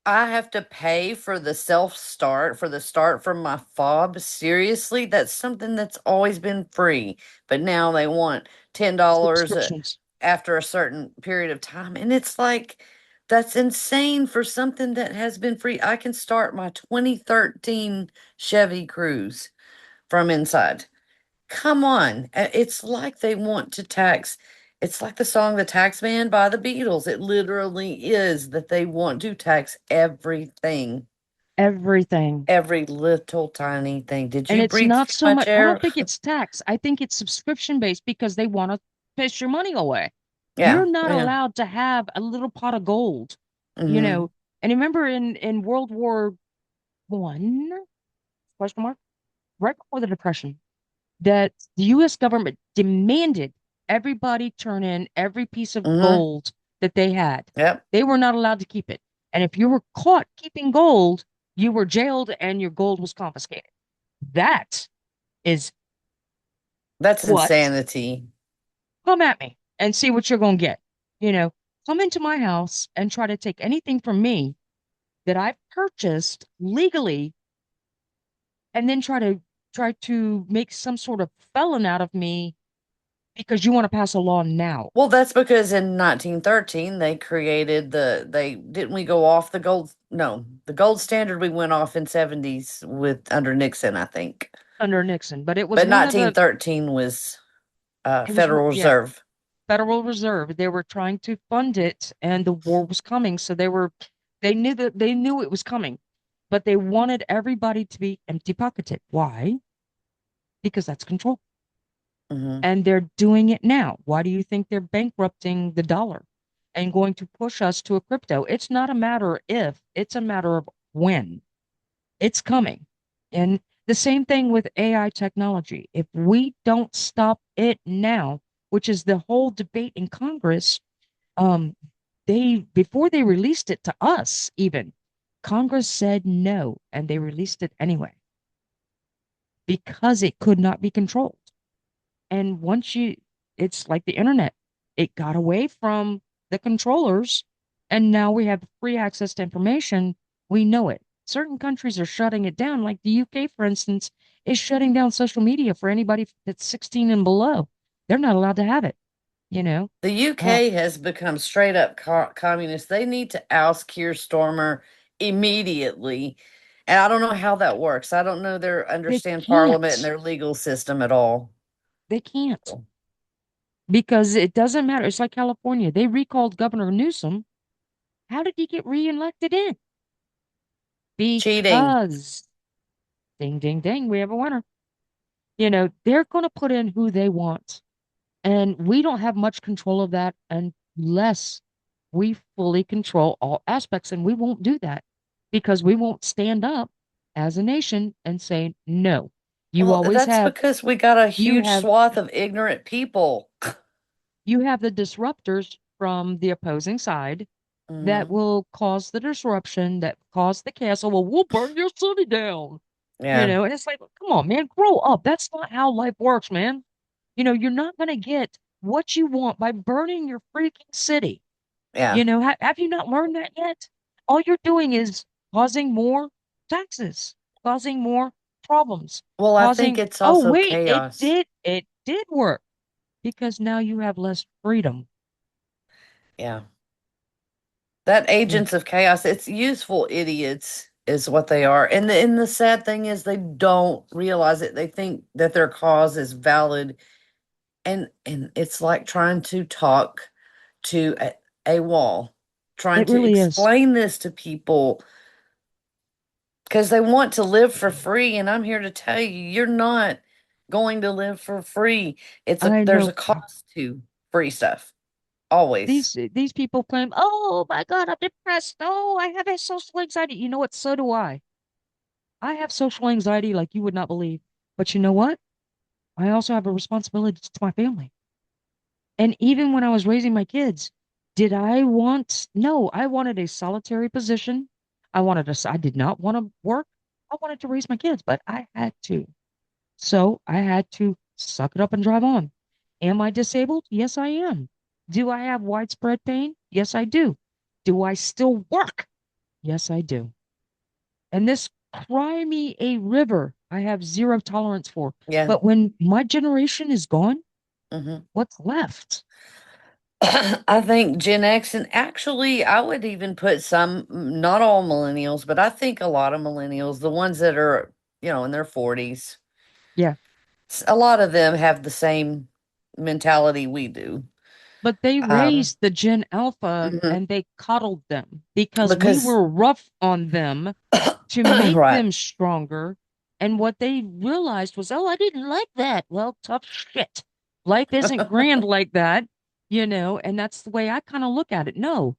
I have to pay for the self start, for the start from my fob. Seriously, that's something that's always been free, but now they want $10 subscriptions. after a certain period of time. And it's like, that's insane for something that has been free. I can start my 2013 Chevy Cruze from inside. Come on. It's like they want to tax. It's like the song The Tax Man by the Beatles. It literally is that they want to tax everything, Everything. every little tiny thing. Did And you it's breathe not too so much much, I don't air? think it's tax. I think it's subscription based because they want to piss your money away. Yeah, You're not yeah. allowed to have a little pot of gold, you Mm-hmm. know. And remember in World War One, question mark, right before the Depression, that the US government demanded everybody turn in every piece of Mm-hmm. gold that they had. Yep. They were not allowed to keep it. And if you were caught keeping gold, you were jailed and your gold was confiscated. That is That's what, insanity. come at me and see what you're going to get. You know, come into my house and try to take anything from me that I've purchased legally and then try to make some sort of felon out of me because you want to pass a law now. Well, that's because in 1913 they created they didn't we go off the gold, no, the gold standard we went off in 70s with under Nixon, I think. Under Nixon, but it was But one of the 1913 was it was Federal yeah, Reserve. Federal Reserve. They were trying to fund it and the war was coming, so they knew it was coming, but they wanted everybody to be empty pocketed. Why? Because that's control. Hmm. And they're doing it now. Why do you think they're bankrupting the dollar and going to push us to a crypto? It's not a matter of if, it's a matter of when. It's coming. And the same thing with AI technology. If we don't stop it now, which is the whole debate in Congress, um, before they released it to us, even Congress said no, and they released it anyway because it could not be controlled. And it's like the internet. It got away from the controllers, and now we have free access to information. We know it. Certain countries are shutting it down, like the UK, for instance, is shutting down social media for anybody that's 16 and below. They're not allowed to have it, you know? The Uh, UK has become straight up communist. They need to oust Keir Starmer immediately. And I don't know how that works. I don't know their they understand Parliament and can't. their legal system at all. They can't because it doesn't matter. It's like California. They recalled Governor Newsom. How did he get reelected in? Cheating. Because ding, ding, ding, we have a winner. They're going to put in who they want. And we don't have much control of that unless we fully control all aspects. And we won't do that because we won't stand up as a nation and say, no, you Well, always that's have, because we got a you huge have, swath of ignorant people. you have the disruptors from the opposing side that Hmm. will cause the disruption, that cause the castle. Well, we'll burn your city down, Yeah. and it's like, come on, man, grow up. That's not how life works, man. You're not going to get what you want by burning your freaking city. Yeah. Have you not learned that yet? All you're doing is causing more taxes, causing more problems, Well, I think causing, it's oh, also wait, chaos. it did work because now you have less freedom. Yeah. That Yeah, agents of chaos, it's useful idiots is what they are. And the sad thing is they don't realize it. They think that their cause is valid, and it's like trying to talk to a wall, trying it to really is. explain this to people because they want to live for free. And I'm here to tell you, you're not going to live for free. I There's a know cost to free stuff, always. these people claim, oh my God, I'm depressed. Oh, I have a social anxiety. You know what? So do I. I have social anxiety like you would not believe. But you know what? I also have a responsibility to my family. And even when I was raising my kids, no, I wanted a solitary position. I did not want to work. I wanted to raise my kids, but I had to. So I had to suck it up and drive on. Am I disabled? Yes, I am. Do I have widespread pain? Yes, I do. Do I still work? Yes, I do. And this cry me a river, I have zero tolerance for. Yeah. But when my generation is gone, Hmm. what's left? I think Gen X, and actually, I would even put some, not all millennials, but I think a lot of millennials, the ones that are, in their 40s, Yeah. a lot of them have the same mentality we do. But they Um, raised the Gen Alpha mhm, and they coddled them because we because, were rough on them to make right. them stronger. And what they realized was, oh, I didn't like that. Well, tough shit. Life isn't grand like that, and that's the way I kind of look at it. No,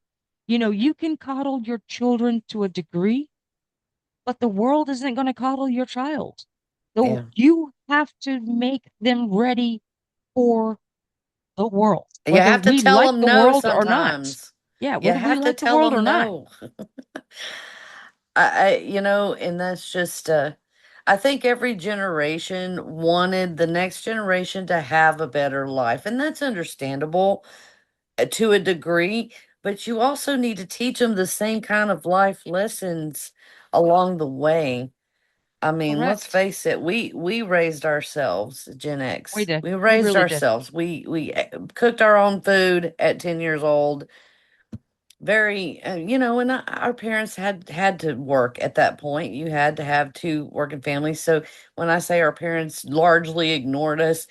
you can coddle your children to a degree, but the world isn't going to coddle your child. Yeah. You have to make them ready for the world, You whether have to we tell like them the no world or not. sometimes. Yeah, You whether we have to like the tell world or them not. no. And that's just, I think every generation wanted the next generation to have a better life, and that's understandable to a degree, but you also need to teach them the same kind of life lessons along the way. I mean, let's Correct. face it, we raised ourselves, Gen We X. did. We We raised really did. ourselves. We cooked our own food at 10 years old. Very, and our parents had to work at that point. You had to have two working families. So when I say our parents largely ignored us,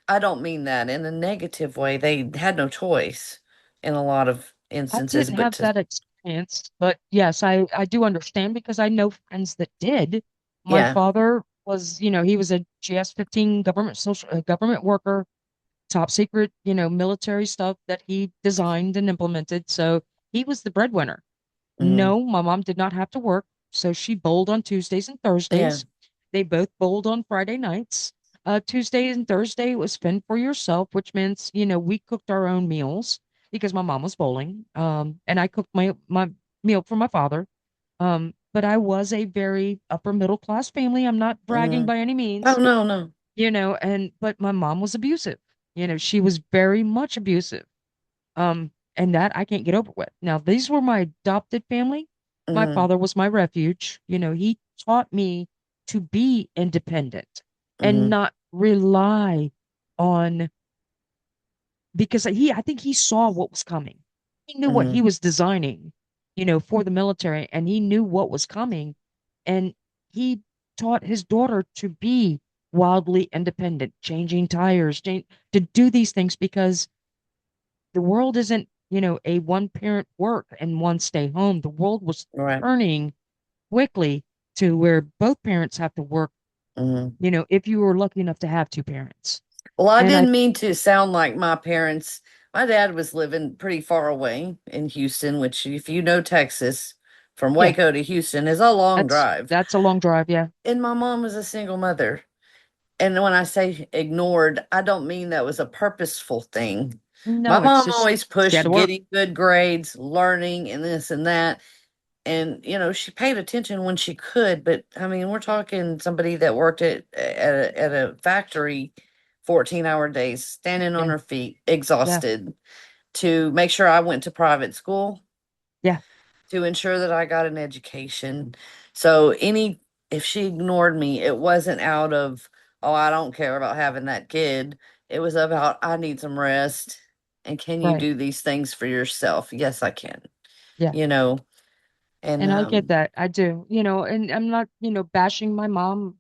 I don't mean that in a negative way. They had no choice in a lot of I instances, didn't but have that experience, but yes, I do understand because I know friends that did. My yeah. father was, he was a GS-15 government worker, top secret, military stuff that he designed and implemented. So he was the breadwinner. Hmm. No, my mom did not have to work, so she bowled on Tuesdays and Yeah. Thursdays. They both bowled on Friday nights. Tuesday and Thursday was fend for yourself, which means, we cooked our own meals because my mom was bowling. And I cooked my meal for my father. But I was a very upper middle class family. I'm not bragging Hmm. by any Oh, means, no, no. and but my mom was abusive. She was very much abusive. And that I can't get over with. Now, these were my adopted family. My Hmm. father was my refuge. He taught me to be independent and Hmm. not rely on because I think he saw what was coming. He knew what he Hmm. was designing, for the military, and he knew what was coming. And he taught his daughter to be wildly independent, changing tires, to do these things because the world isn't, a one parent work and one stay home. The world was Right. turning quickly to where both parents have to work, Hmm. if you were lucky enough to have two parents. Well, I And I, didn't mean to sound like my parents. My dad was living pretty far away in Houston, which, if you know Texas, from yeah, Waco to Houston is a long that's drive. that's a long drive. Yeah. And my mom was a single mother. And when I say ignored, I don't mean that was a purposeful thing. My No, it's mom just always she had pushed to work. getting good grades, learning, and this and that. And she paid attention when she could, but I mean, we're talking somebody that worked at a factory 14-hour days, standing on Yeah, her feet, yeah, exhausted, to make sure I went to private school, yeah, to ensure that I got an education. So if she ignored me, it wasn't out of, oh, I don't care about having that kid. It was about, I need some rest. And can you right. do these things for yourself? Yes, I can. Yeah. You know, and And I get that. I do. And I'm not, bashing my mom.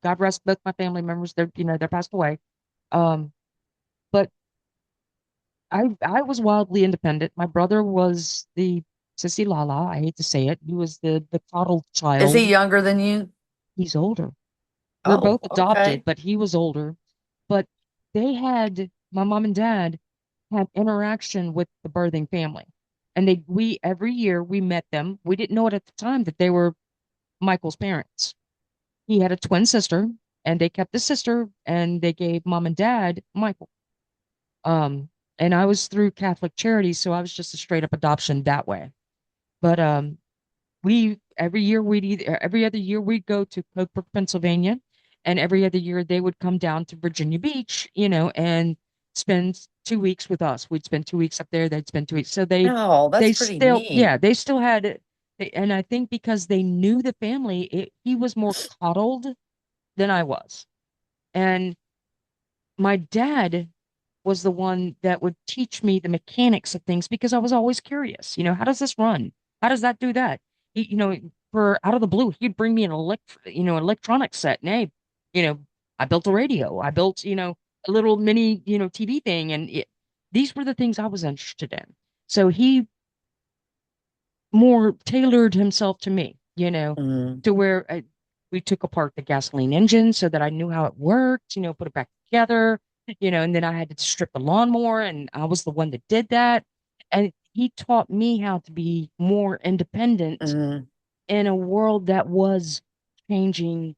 God rest both my family members. They're passed away. Um, but I was wildly independent. My brother was the sissy lala. I hate to say it. He was the coddled is he child. younger than you? He's older. We're Oh, both adopted, okay. but he was older. But my mom and dad had interaction with the birthing family. And we every year we met them. We didn't know it at the time that they were Michael's parents. He had a twin sister, and they kept the sister, and they gave mom and dad Michael. Um, and I was through Catholic Charities, so I was just a straight up adoption that way. But we every other year we'd go to Cokebrook, Pennsylvania, and every other year they would come down to Virginia Beach, and spend 2 weeks with us. We'd spend 2 weeks up there, they'd spend 2 weeks. So Oh, that's they pretty still, neat. yeah, they still had, and I think because they knew the family, he was more coddled than I was. And my dad was the one that would teach me the mechanics of things because I was always curious. How does this run? How does that do that? For out of the blue, he'd bring me an electronic set. And hey, you know, I built a radio. I built, a little mini, TV thing. And these were the things I was interested in. So he more tailored himself to me, Mm, to where we took apart the gasoline engine so that I knew how it worked, put it back together, and then I had to strip the lawnmower, and I was the one that did that. And he taught me how to be more independent mm, in a world that was changing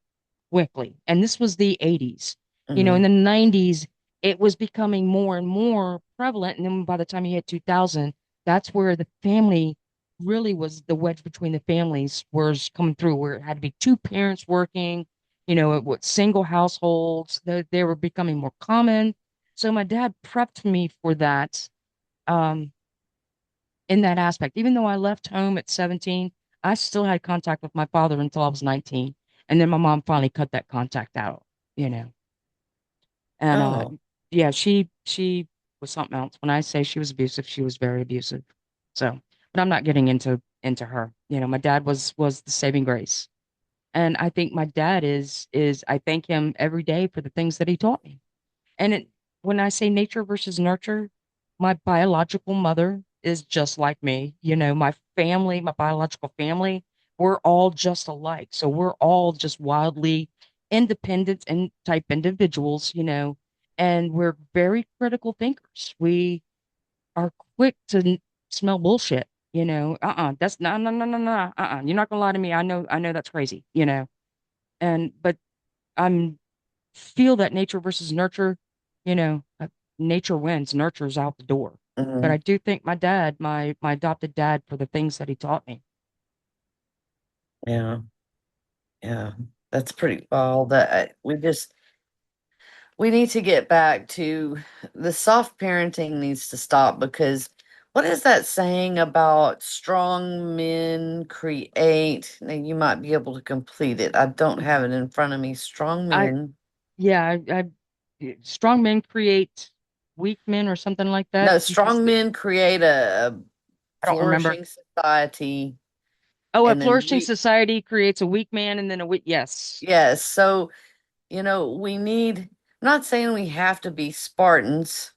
quickly. And this was the 80s. In mm, the 90s, it was becoming more and more prevalent. And then by the time you hit 2000, that's where the family really was the wedge between the families was coming through, where it had to be two parents working, it was single households. They were becoming more common. So my dad prepped me for that. Um, in that aspect. Even though I left home at 17, I still had contact with my father until I was 19. And then my mom finally cut that contact out, you know. And oh, yeah, she was something else. When I say she was abusive, she was very abusive. So, but I'm not getting into her. My dad was the saving grace. And I think my dad is I thank him every day for the things that he taught me. And when I say nature versus nurture, my biological mother is just like me. My family, my biological family, we're all just alike. So we're all just wildly independent and type individuals, and we're very critical thinkers. We are quick to smell bullshit. That's no, no, no, no, no, You're not gonna lie to me. I know that's crazy, but I'm feel that nature versus nurture, nature wins, nurture's out the door. But I mm, do thank my dad, my adopted dad, for the things that he taught me. yeah, yeah. That's pretty well. That we need to get back to the soft parenting needs to stop because what is that saying about strong men create? Now you might be able to complete it. I don't have it in front of me. Strong I men. yeah, strong men create weak men or something like that No, because strong men create a I don't remember. flourishing society, Oh, a and then flourishing we, society creates a weak man and then a weak, yes. yes. So, we need, I'm not saying we have to be Spartans,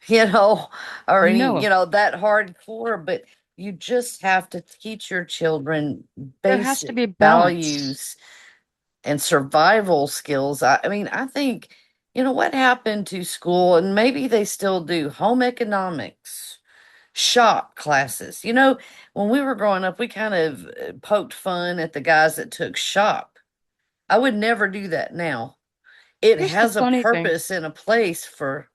or any, No, that hardcore, but you just have to teach your children there has to basic be a balance. values and survival skills. I mean, I think, what happened to school, and maybe they still do, home economics, shop classes. When we were growing up, we kind of poked fun at the guys that took shop. I would never do that now. It Here's the has a funny thing. purpose and a place for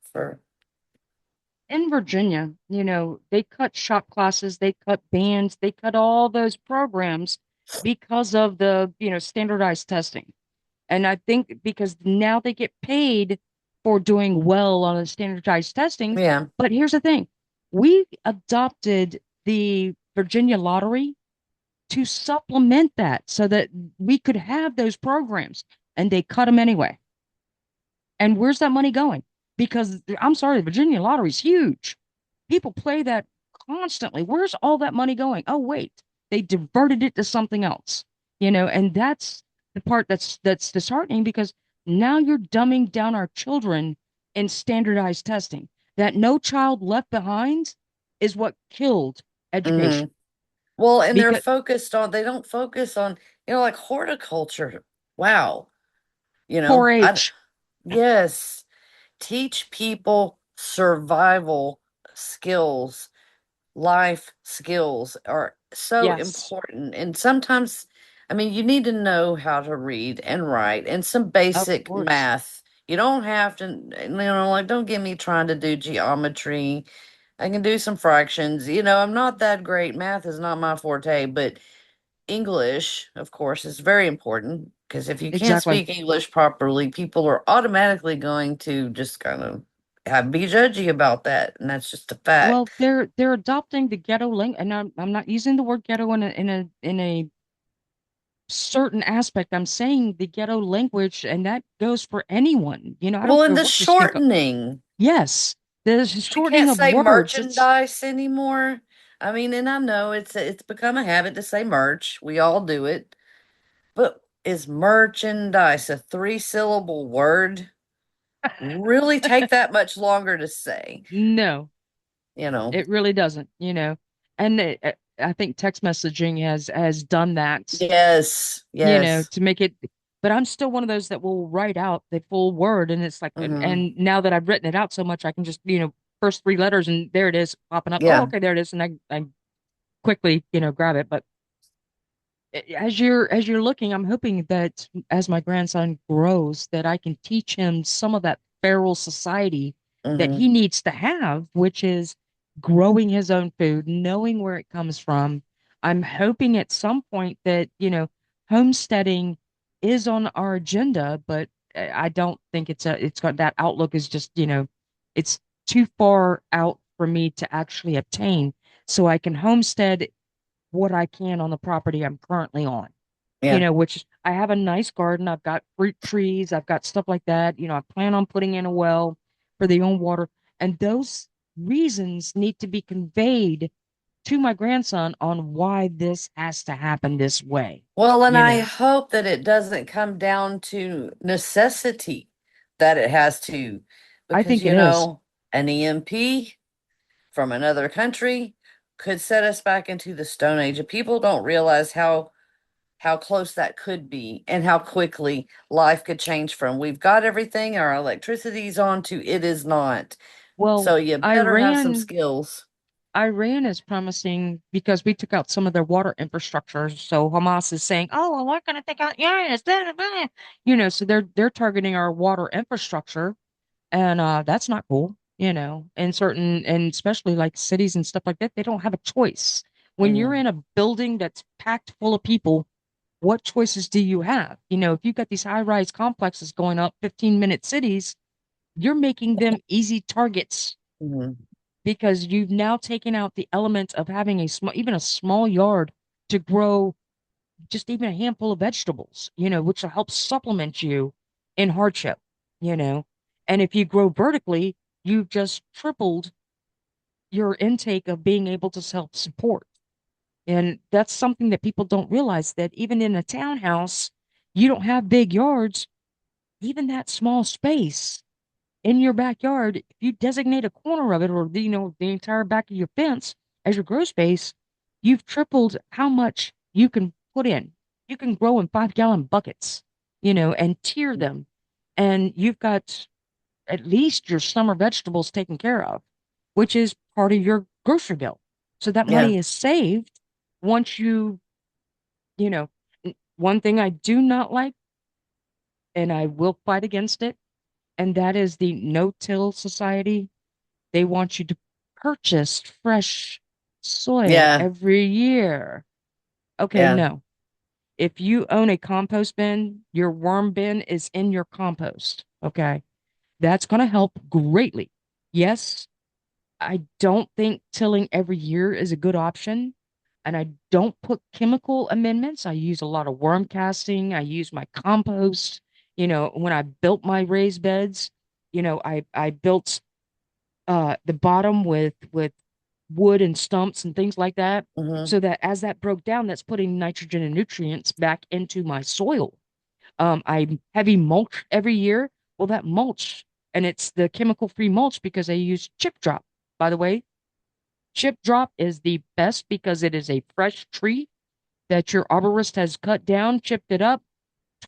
in Virginia, they cut shop classes, they cut bands, they cut all those programs because of the, standardized testing. And I think because now they get paid for doing well on the standardized testing. Yeah. But here's the thing. We adopted the Virginia lottery to supplement that so that we could have those programs, and they cut them anyway. And where's that money going? Because I'm sorry, the Virginia lottery is huge. People play that constantly. Where's all that money going? Oh, wait, they diverted it to something else, and that's the part that's disheartening because now you're dumbing down our children in standardized testing. That No Child Left Behind is what killed Hmm. education Well, and they're because focused on, they don't focus on, like horticulture. Wow. I, 4-H. yes, teach people survival skills, life skills are so Yes, important. And sometimes, I mean, you need to know how to read and write and some of basic course. math. You don't have to, like, don't get me trying to do geometry. I can do some fractions. I'm not that great. Math is not my forte, but English, of course, is very important because if you can't Exactly. speak English properly, people are automatically going to just kind of be judgy about that, and that's just a fact. Well, they're adopting the ghetto link, and I'm not using the word ghetto in a certain aspect. I'm saying the ghetto language, and that goes for anyone. I Well, don't and care the what your skin color. shortening, Yes, the we shortening can't of say words. It's merchandise anymore. I mean, and I know it's become a habit to say merch. We all do it, but is merchandise a three-syllable word? Really take that much longer to say? no, You know? it really doesn't. And I think text messaging has done that. Yes, yes. To make it. But I'm still one of those that will write out the full word, and it's like, Hmm. and now that I've written it out so much, I can just, first three letters, and there it is popping up. Oh, Yeah. okay, there it is, and I quickly, grab it. But as you're looking, I'm hoping that as my grandson grows, that I can teach him some of that feral society that Hmm. he needs to have, which is growing his own food, knowing where it comes from. I'm hoping at some point that, homesteading is on our agenda, but I don't think it's got that outlook is just, it's too far out for me to actually obtain. So I can homestead what I can on the property I'm currently on. Yeah. Which I have a nice garden. I've got fruit trees. I've got stuff like that. I plan on putting in a well for the own water. And those reasons need to be conveyed to my grandson on why this has to happen this way. Well, and You I know, hope that it doesn't come down to necessity that it has to, I because, think it is. an EMP from another country could set us back into the Stone Age. And people don't realize how close that could be and how quickly life could change from we've got everything, our electricity's on, to it is not. Well, So you better have some Iran skills. Iran is promising because we took out some of their water infrastructure. So Hamas is saying, "Oh, well, we're going to take out yours." Blah, blah, blah." So they're targeting our water infrastructure, and that's not cool. In certain and especially like cities and stuff like that, they don't have a choice. When you're Hmm. in a building that's packed full of people, what choices do you have? If you've got these high-rise complexes going up 15-minute cities, you're making them easy targets Hmm. because you've now taken out the element of having even a small yard to grow just even a handful of vegetables, which will help supplement you in hardship, you know. And if you grow vertically, you've just tripled your intake of being able to self-support. And that's something that people don't realize that even in a townhouse, you don't have big yards, even that small space in your backyard, if you designate a corner of it or the entire back of your fence as your grow space, you've tripled how much you can put in. You can grow in 5-gallon buckets, and tier them. And you've got at least your summer vegetables taken care of, which is part of your grocery bill. So that Yeah. money is saved once you know, one thing I do not like, and I will fight against it, and that is the no-till society. They want you to purchase fresh soil Yeah. every year. Okay, Yeah. no. If you own a compost bin, your worm bin is in your compost. Okay. That's going to help greatly. Yes, I don't think tilling every year is a good option. And I don't put chemical amendments. I use a lot of worm casting. I use my compost. When I built my raised beds, I built the bottom with wood and stumps and things like that. Hmm. So that as that broke down, that's putting nitrogen and nutrients back into my soil. I heavy mulch every year. Well, that mulch, and it's the chemical-free mulch because I use chip drop. By the way, chip drop is the best because it is a fresh tree that your arborist has cut down, chipped it up,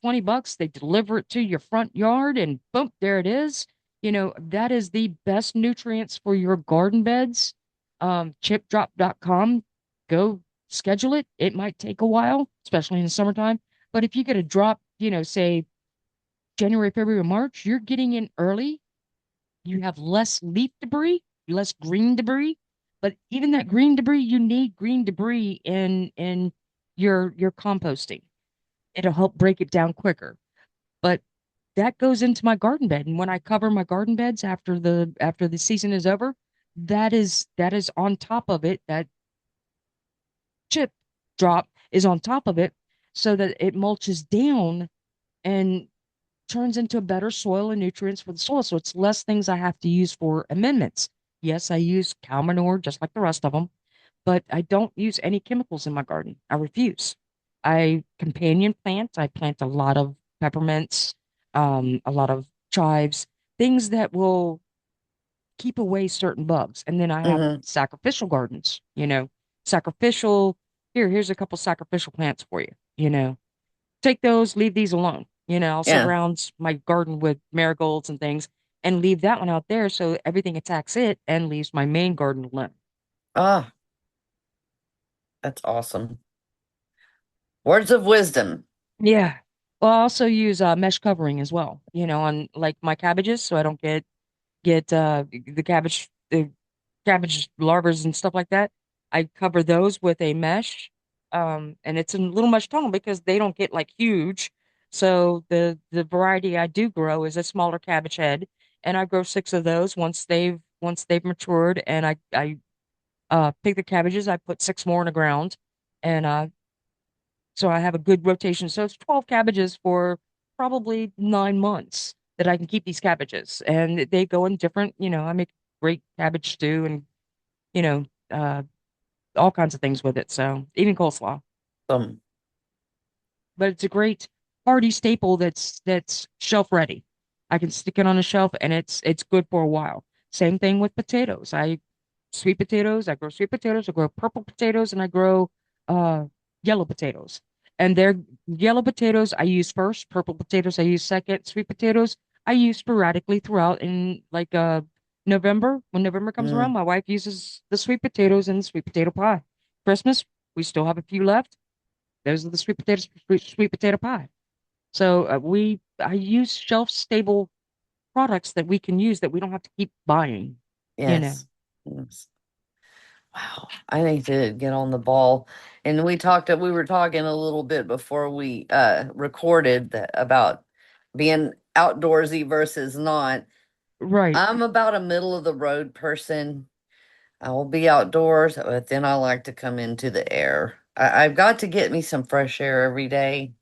$20. They deliver it to your front yard, and boom, there it is. That is the best nutrients for your garden beds. Chipdrop.com. Go schedule it. It might take a while, especially in the summertime. But if you get a drop, say January, February, March, you're getting in early. You have less leaf debris, less green debris. But even that green debris, you need green debris in your composting. It'll help break it down quicker. But that goes into my garden bed. And when I cover my garden beds after the season is over, that is on top of it. That chip drop is on top of it so that it mulches down and turns into better soil and nutrients for the soil. So it's less things I have to use for amendments. Yes, I use cow manure just like the rest of them, but I don't use any chemicals in my garden. I refuse. I companion plant. I plant a lot of peppermints, a lot of chives, things that will keep away certain bugs. And then I have Hmm. sacrificial gardens, sacrificial. Here's a couple sacrificial plants for you, take those, leave these alone. I'll Yeah. surround my garden with marigolds and things and leave that one out there so everything attacks it and leaves my main garden alone. Ah, that's awesome. Words of wisdom. Yeah. Well, I also use mesh covering as well, on like my cabbages so I don't get the cabbage larvas and stuff like that. I cover those with a mesh. And it's a little much tunnel because they don't get like huge. So the variety I do grow is a smaller cabbage head, and I grow six of those once they've matured, and I pick the cabbages. I put six more in the ground, and so I have a good rotation. So it's 12 cabbages for probably 9 months that I can keep these cabbages, and they go in different. I make great cabbage stew and you know, uh, all kinds of things with it. So even coleslaw, Um, but it's a great hearty staple that's shelf ready. I can stick it on a shelf and it's good for a while. Same thing with potatoes. Sweet potatoes. I grow sweet potatoes. I grow purple potatoes, and I grow uh yellow potatoes. And they're yellow potatoes I use first. Purple potatoes I use second. Sweet potatoes I use sporadically throughout. In like November, when November comes around, mm, my wife uses the sweet potatoes in the sweet potato pie. Christmas, we still have a few left. Those are the sweet potatoes, sweet potato pie. So I use shelf stable products that we can use that we don't have to keep buying. You know. yes. Yes. Wow. I need to get on the ball. And we were talking a little bit before we recorded about being outdoorsy versus not. Right. I'm about a middle of the road person. I will be outdoors, but then I like to come into the air. I've got to get me some fresh air every day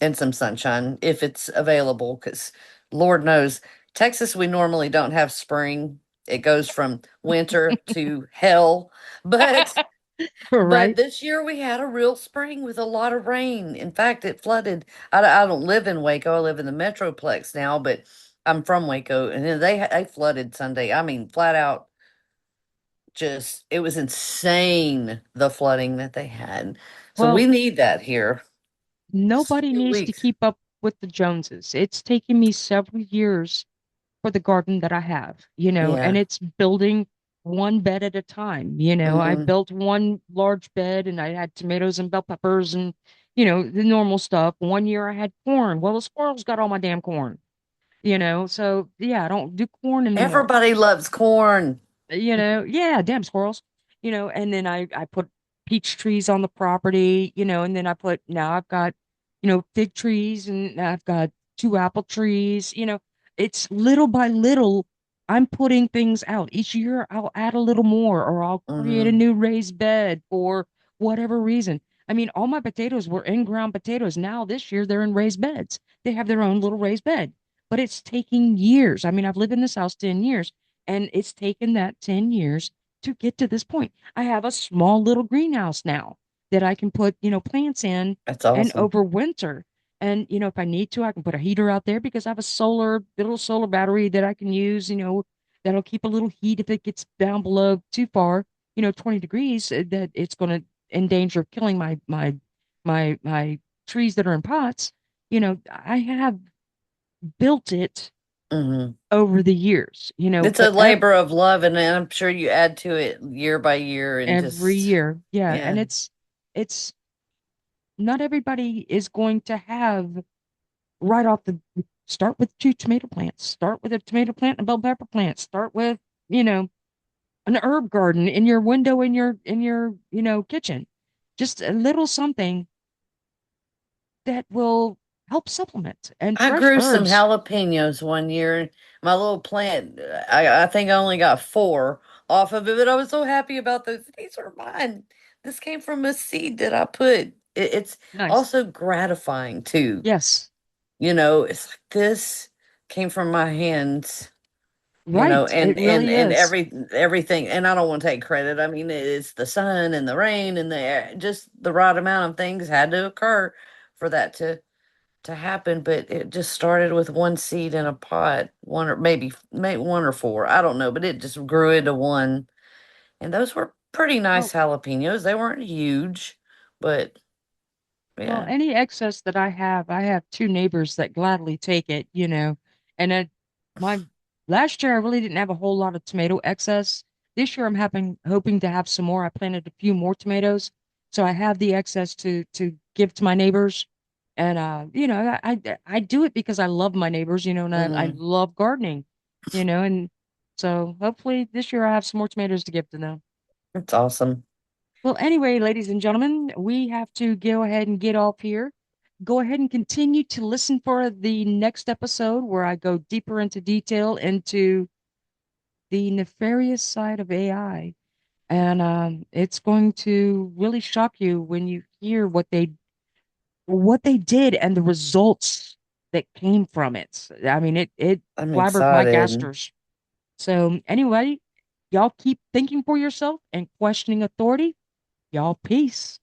and some sunshine if it's available, because Lord knows, Texas, we normally don't have spring. It goes from winter to hell. But but Right. this year we had a real spring with a lot of rain. In fact, it flooded. I don't live in Waco. I live in the Metroplex now, but I'm from Waco, and then they flooded Sunday. I mean, flat out, just it was insane the flooding that they had. So we Well, need that here. Just a nobody few needs to weeks. keep up with the Joneses. It's taken me several years for the garden that I have, and Yeah. it's building one bed at a time. I Hmm. built one large bed and I had tomatoes and bell peppers and, the normal stuff. One year I had corn. Well, the squirrels got all my damn corn. So yeah, I don't do corn anymore. Everybody loves corn. Yeah, damn squirrels. And then I put peach trees on the property, and then now I've got, fig trees, and I've got two apple trees. It's little by little I'm putting things out. Each year I'll add a little more, or I'll create a Hmm. new raised bed for whatever reason. I mean, all my potatoes were in-ground potatoes. Now this year they're in raised beds. They have their own little raised bed. But it's taking years. I mean, I've lived in this house 10 years, and it's taken that 10 years to get to this point. I have a small little greenhouse now that I can put, plants in That's and awesome. overwinter. And, if I need to, I can put a heater out there because I have a little solar battery that I can use, that'll keep a little heat if it gets down below too far, 20 degrees, that it's going to endanger killing my trees that are in pots. I have built it Hmm. over the years, It's a but labor of love, and I'm sure you add to it year by year, and every just year. Yeah. And yeah. it's not everybody is going to have right off the start with two tomato plants, start with a tomato plant and a bell pepper plant, start with, you know, an herb garden in your window in your kitchen. Just a little something that will help supplement and I fresh grew some herbs. jalapenos one year. My little plant, I think I only got four off of it, but I was so happy about those. These are mine. This came from a seed that I put. It's Nice. also gratifying too. Yes. It's like this came from my hands. Right. It And really is. everything. And I don't want to take credit. I mean, it's the sun and the rain and the air, just the right amount of things had to occur for that to happen, but it just started with one seed in a pot, one or maybe one or four, I don't know, but it just grew into one, and those were pretty nice Well, jalapenos. They weren't huge, but Well, yeah. any excess that I have two neighbors that gladly take it, And my last year I really didn't have a whole lot of tomato excess. This year I'm hoping to have some more. I planted a few more tomatoes, so I have the excess to give to my neighbors. And I do it because I love my neighbors, and I Hmm. love gardening, and so hopefully this year I have some more tomatoes to give to them. It's awesome. Well, anyway, ladies and gentlemen, we have to go ahead and get off here. Go ahead and continue to listen for the next episode where I go deeper into detail into the nefarious side of AI. And it's going to really shock you when you hear what they did and the results that came from it. I mean, it I'm flabbered my excited. gasters. So anyway, y'all keep thinking for yourself and questioning authority. Y'all peace.